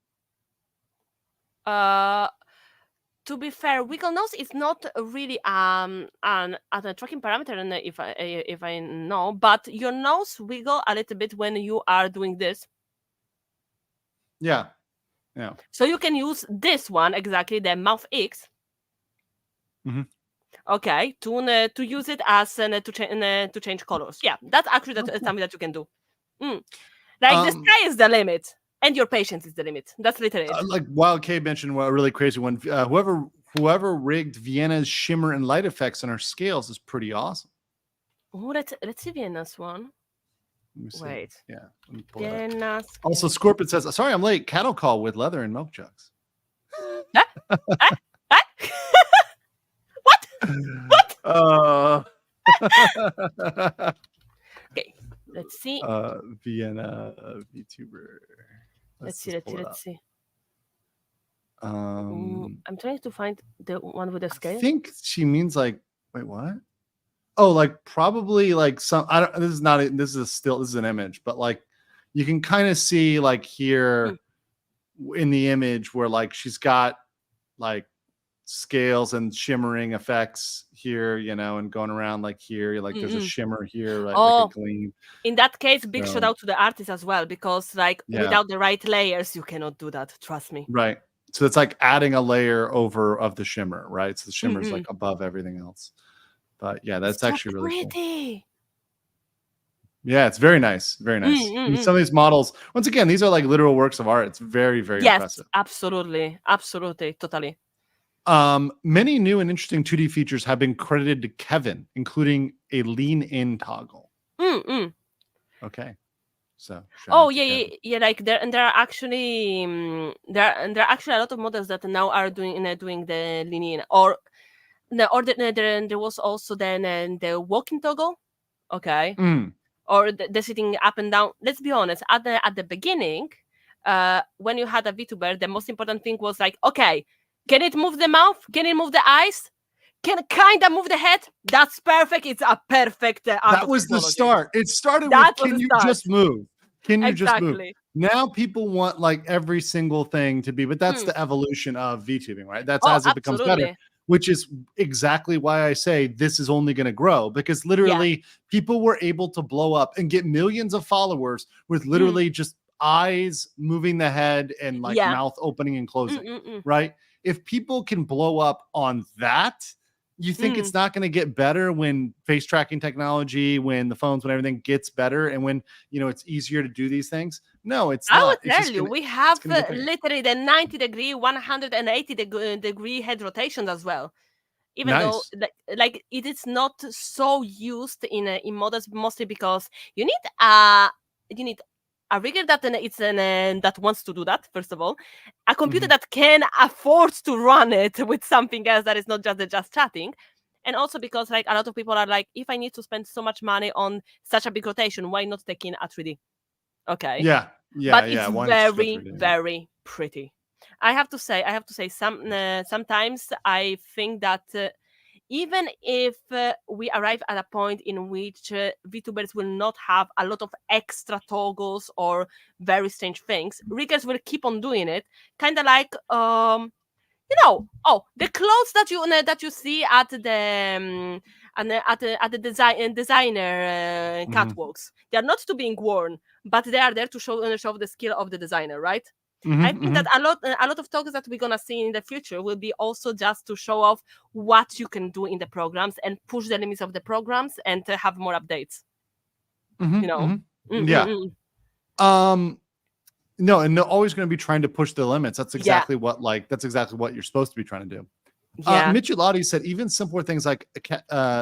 Speaker 3: To be fair, wiggle nose is not really a tracking parameter, and if I know, but your nose wiggle a little bit when you are doing this.
Speaker 2: Yeah.
Speaker 3: So you can use this one exactly, the mouth X. Okay, to use it as to change colors. Yeah, that's actually something that you can do. Like the sky is the limit, and your patience is the limit. That's literally
Speaker 2: like Wild K mentioned a really crazy one. Whoever rigged Vienna's shimmer and light effects on our scales is pretty awesome.
Speaker 3: Oh, let's see Vienna's one.
Speaker 2: Let me see.
Speaker 3: Wait.
Speaker 2: Yeah. Let me pull it up.
Speaker 3: Vienna
Speaker 2: Also, Scorpion says, "Sorry, I'm late. Cattle call with leather and milk jugs."
Speaker 3: What? Okay, let's see.
Speaker 2: Vienna VTuber.
Speaker 3: Let's see.
Speaker 2: Um,
Speaker 3: I'm trying to find the one with the
Speaker 2: I
Speaker 3: scale.
Speaker 2: think she means like, wait, what? Oh, like probably like some. I don't. This is not. This is an image, but like you can kind of see like here in the image where like she's got like scales and shimmering effects here, you know, and going around like here, like there's a shimmer here, right? Like a gleam.
Speaker 3: In that case, big shout out to the artist as well, because like without the right layers, you cannot do that. Trust me.
Speaker 2: Right. So it's like adding a layer over of the shimmer, right? So the shimmer is like above everything else. But yeah, that's actually really
Speaker 3: pretty.
Speaker 2: Cool. Yeah, it's very nice. Very nice. Some of these models, once again, these are like literal works of art. It's very, very impressive.
Speaker 3: Absolutely. Totally.
Speaker 2: Many new and interesting 2D features have been credited to Kevin, including a lean-in toggle. Okay. So.
Speaker 3: Yeah. Like there are actually there are actually a lot of models that now are doing the lean-in, there was also then the walking toggle. Okay. Or the sitting up and down. Let's be honest. At the beginning, when you had a VTuber, the most important thing was like, okay, can it move the mouth? Can it move the eyes? Can it kind of move the head? That's perfect. It's a perfect.
Speaker 2: That was the start. It started with, can you just move? Can you just move? Now people want like every single thing to be, but that's the evolution of VTubing, right? That's as it becomes better, which is exactly why I say this is only going to grow, because literally people were able to blow up and get millions of followers with literally just eyes moving the head and like mouth opening and closing, right? If people can blow up on that, you think it's not going to get better when face tracking technology, when the phones, when everything gets better, and when, you know, it's easier to do these things? No, it's not.
Speaker 3: I would tell you, we have literally the 90-degree, 180-degree head rotations as well. Even though like it is not so used in models, mostly because you need a rigger that wants to do that, first of all, a computer that can afford to run it with something else that is not just chatting, and also because like a lot of people are like, if I need to spend so much money on such a big rotation, why not take in a 3D? Okay. But it's very, very pretty. I have to say, sometimes I think that even if we arrive at a point in which VTubers will not have a lot of extra toggles or very strange things, riggers will keep on doing it, kind of like the clothes that you see at the designer catwalks. They are not to being worn, but they are there to show the skill of the designer, right? I think that a lot of toggles that we're gonna see in the future will be also just to show off what you can do in the programs and push the limits of the programs and to have more updates.
Speaker 2: No, and they're always going to be trying to push the limits. That's exactly what you're supposed to be trying to do. Michilati said even simpler things like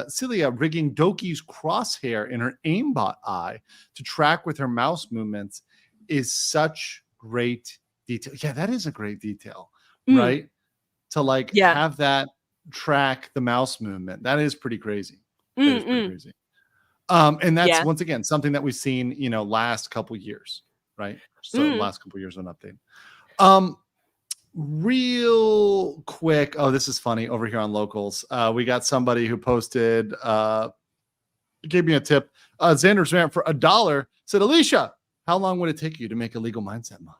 Speaker 2: Celia rigging Doki's crosshair in her aimbot eye to track with her mouse movements is such great detail. Yeah, that is a great detail, right? To like have that track the mouse movement. That is pretty crazy. That is pretty crazy. And that's once again something that we've seen, last couple years, right? So last couple years on update. Real quick. Oh, this is funny over here on locals. We got somebody who posted, gave me a tip. Xander's rant for $1 said, Alicia, how long would it take you to make a legal mindset mod?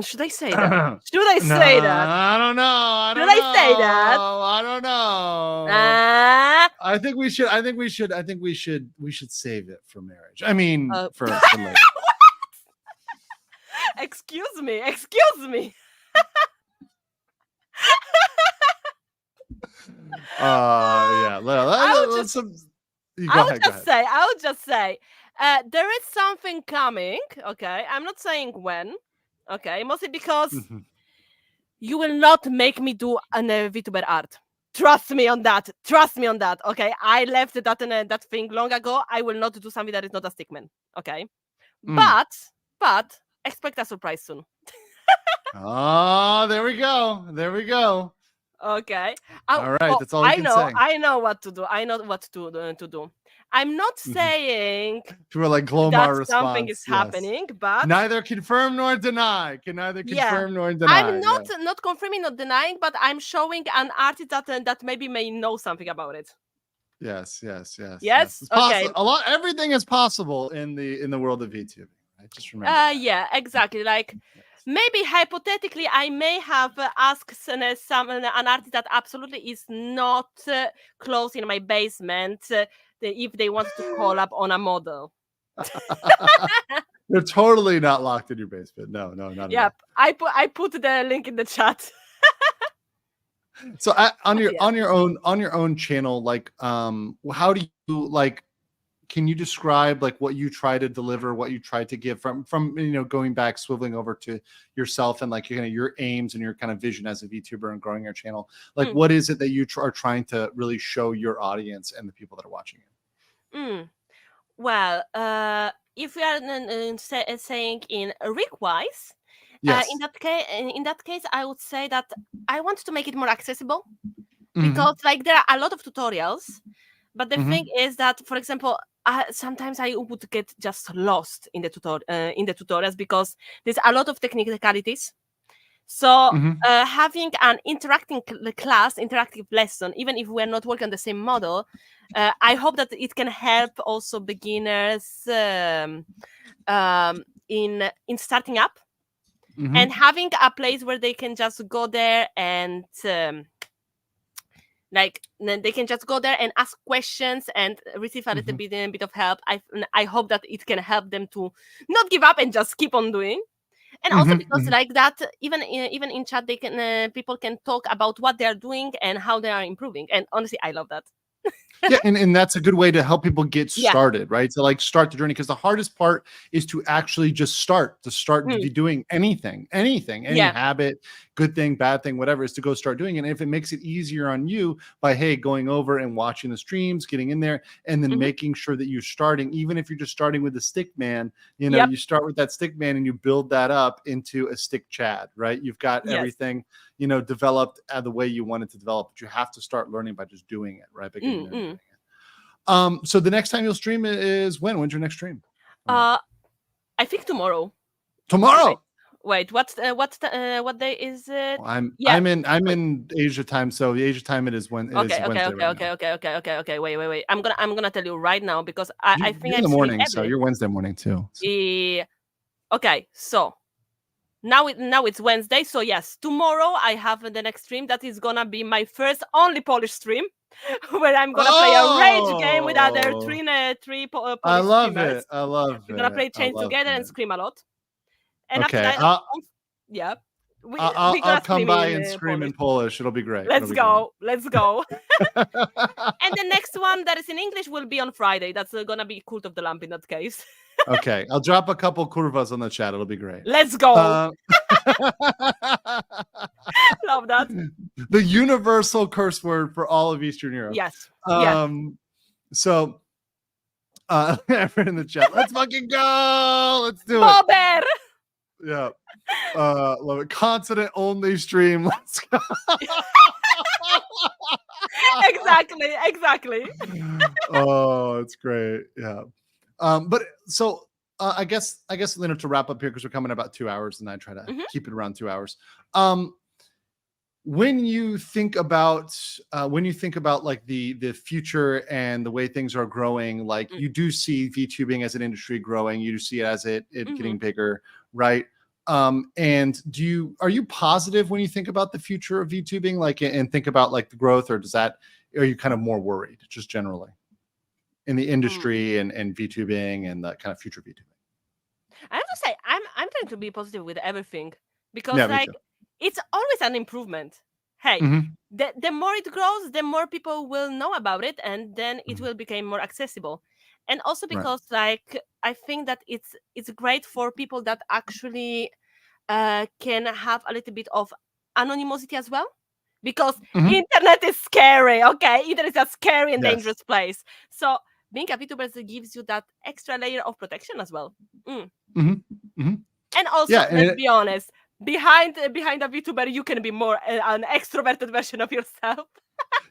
Speaker 3: Should I say that? Should I say that?
Speaker 2: I don't know.
Speaker 3: Should I say that?
Speaker 2: I don't know. I think we should save it for marriage. I mean, for later.
Speaker 3: Excuse me.
Speaker 2: Yeah.
Speaker 3: I would just say, there is something coming. Okay, I'm not saying when. Okay, mostly because you will not make me do an VTuber art. Trust me on that. Trust me on that. Okay, I left that thing long ago. I will not do something that is not a stickman. Okay, but expect a surprise soon.
Speaker 2: Oh, there we go. There we go.
Speaker 3: Okay.
Speaker 2: All right, that's all I can say.
Speaker 3: I know what to do. I know what to do. I'm not saying
Speaker 2: To a like Glomar
Speaker 3: that
Speaker 2: response.
Speaker 3: something is happening, but
Speaker 2: neither confirm nor deny. Can neither confirm nor deny.
Speaker 3: I'm not confirming, not denying, but I'm showing an artist that maybe may know something about it.
Speaker 2: Yes.
Speaker 3: Yes?
Speaker 2: It's
Speaker 3: Okay.
Speaker 2: Everything is possible in the world of VTubing. Right? Just remember. That.
Speaker 3: Yeah, exactly. Like maybe hypothetically, I may have asked an artist that absolutely is not close in my basement if they want to call up on a model.
Speaker 2: They're totally not locked in your basement. No, not at
Speaker 3: Yep.
Speaker 2: all.
Speaker 3: I put the link in the chat.
Speaker 2: So on your own channel, like how do you like? Can you describe like what you try to deliver, what you try to give from going back, swiveling over to yourself and like your aims and your kind of vision as a VTuber and growing your channel? Like what is it that you are trying to really show your audience and the people that are watching you?
Speaker 3: Well, if we are saying in rig-wise,
Speaker 2: yes.
Speaker 3: in that case, I would say that I want to make it more accessible because like there are a lot of tutorials, but the thing is that, for example, sometimes I would get just lost in the tutorials because there's a lot of technicalities. So having an interactive lesson, even if we're not working on the same model, I hope that it can help also beginners in starting up and having a place where they can just go there and they can just go there and ask questions and receive a little bit of help. I hope that it can help them to not give up and just keep on doing. And also because like that, even in chat, they can people can talk about what they are doing and how they are improving. And honestly, I love that.
Speaker 2: Yeah, and that's a good way to help people get started, right? To like start the journey, because the hardest part is to actually just start doing anything, any habit, good thing, bad thing, whatever, is to go start doing it. And if it makes it easier on you by going over and watching the streams, getting in there, and then making sure that you're starting, even if you're just starting with the stick man, you start with that stick man and you build that up into a stick Chad, right? You've got everything developed the way you want it to develop, but you have to start learning by just doing it, right? So the next time you'll stream is when? When's your next stream?
Speaker 3: I think tomorrow.
Speaker 2: Tomorrow.
Speaker 3: Wait, what day is it?
Speaker 2: Well, I'm in Asia time, so the Asia time it is when.
Speaker 3: Okay. Wait. I'm gonna tell you right now because I think
Speaker 2: you're in the morning, so you're Wednesday morning too. So.
Speaker 3: Okay, so. Now it's Wednesday, so yes, tomorrow I have the next stream. That is gonna be my first only Polish stream, where I'm gonna play a rage game with other three Polish
Speaker 2: I love
Speaker 3: streamers.
Speaker 2: it. I love it.
Speaker 3: We're gonna play Chains together and scream a lot. And
Speaker 2: okay,
Speaker 3: after that,
Speaker 2: I'll come by and scream in Polish. It'll be great.
Speaker 3: Let's go. And the next one that is in English will be on Friday. That's gonna be Cult of the Lamp in that case.
Speaker 2: Okay, I'll drop a couple kurvas on the chat. It'll be great.
Speaker 3: Let's go. Love that.
Speaker 2: The universal curse word for all of Eastern Europe.
Speaker 3: Yes.
Speaker 2: So, everyone in the chat, let's fucking go. Let's do
Speaker 3: it.
Speaker 2: Yeah. Love it. Consonant only stream. Let's go.
Speaker 3: Exactly.
Speaker 2: Oh, it's great. Yeah. But so I guess to wrap up here, because we're coming about 2 hours and I try to keep it around 2 hours. When you think about like the future and the way things are growing, like you do see VTubing as an industry growing, you do see it as it getting bigger, right? And are you positive when you think about the future of VTubing, like, and think about like the growth, or are you kind of more worried just generally in the industry and VTubing and the kind of future VTubing?
Speaker 3: I have to say, I'm trying to be positive with everything because it's always an improvement. Hey, the more it grows, the more people will know about it, and then it will become more accessible. And also because I think that it's great for people that actually can have a little bit of anonymity as well. because internet is scary. Okay, internet is a scary and dangerous place. So being a VTuber gives you that extra layer of protection as well. And also, let's be honest, behind a VTuber, you can be more an extroverted version of yourself.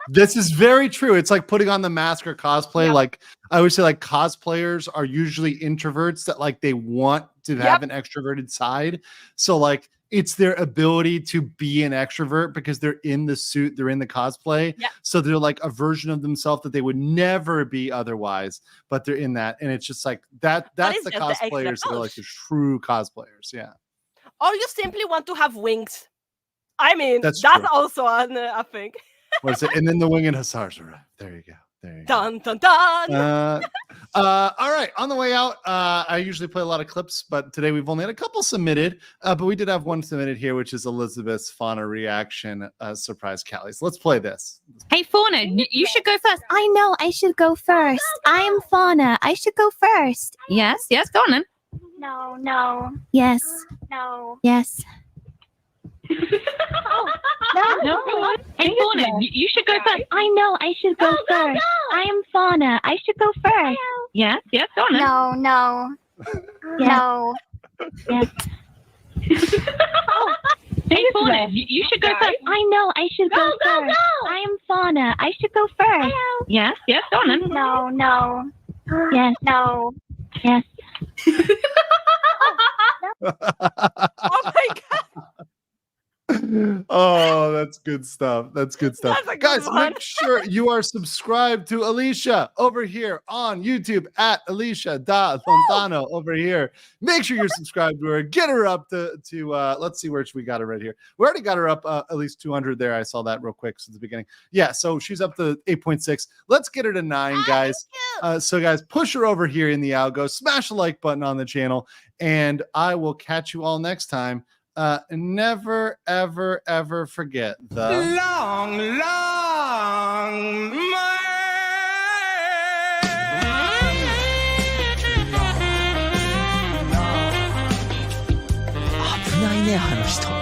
Speaker 2: This is very true. It's like putting on the mask or cosplay. Like I always say, like cosplayers are usually introverts that like they want to have an extroverted side. So like it's their ability to be an extrovert because they're in the suit, they're in the cosplay. So they're like a version of themselves that they would never be otherwise, but they're in that. And it's just like that's the cosplayers that are like the true cosplayers. Yeah.
Speaker 3: Or you simply want to have wings. I mean, that's also a thing.
Speaker 2: What is it? And then the winged hussars arrive. There you go. There you
Speaker 3: go. Dun, dun, dun.
Speaker 2: All right. On the way out, I usually play a lot of clips, but today we've only had a couple submitted. But we did have one submitted here, which is Elizabeth's Fauna reaction surprise Callies. Let's play this.
Speaker 7: Hey, Fauna, you should go first. I know I should go first. I'm Fauna. I should go first. Yes, go on then.
Speaker 4: No.
Speaker 7: Yes.
Speaker 4: No.
Speaker 7: Yes.
Speaker 4: No.
Speaker 7: Hey, Fauna, you should go first. I know I should go first. I am Fauna. I should go first. Yes, go on then.
Speaker 4: No.
Speaker 7: No. Yes. Hey, Fauna, you should go first. I know I should go first. I am Fauna. I should go first. Yes, go on then.
Speaker 4: No.
Speaker 7: Yes.
Speaker 4: No.
Speaker 7: Yes.
Speaker 3: Oh my god.
Speaker 2: Oh, that's good stuff. That's good stuff.
Speaker 3: That's
Speaker 2: Guys,
Speaker 3: one.
Speaker 2: make sure you are subscribed to Alicia over here on YouTube at Alicia da Fontano over here. Make sure you're subscribed to her. Get her up to let's see where we got her right here. We already got her up at least 200 there. I saw that real quick since the beginning. Yeah, so she's up to 8.6. Let's get her to 9, guys. So guys, push her over here in the algo. Smash the like button on the channel, and I will catch you all next time. Never, ever, ever forget the
Speaker 8: long危ないね、あの人。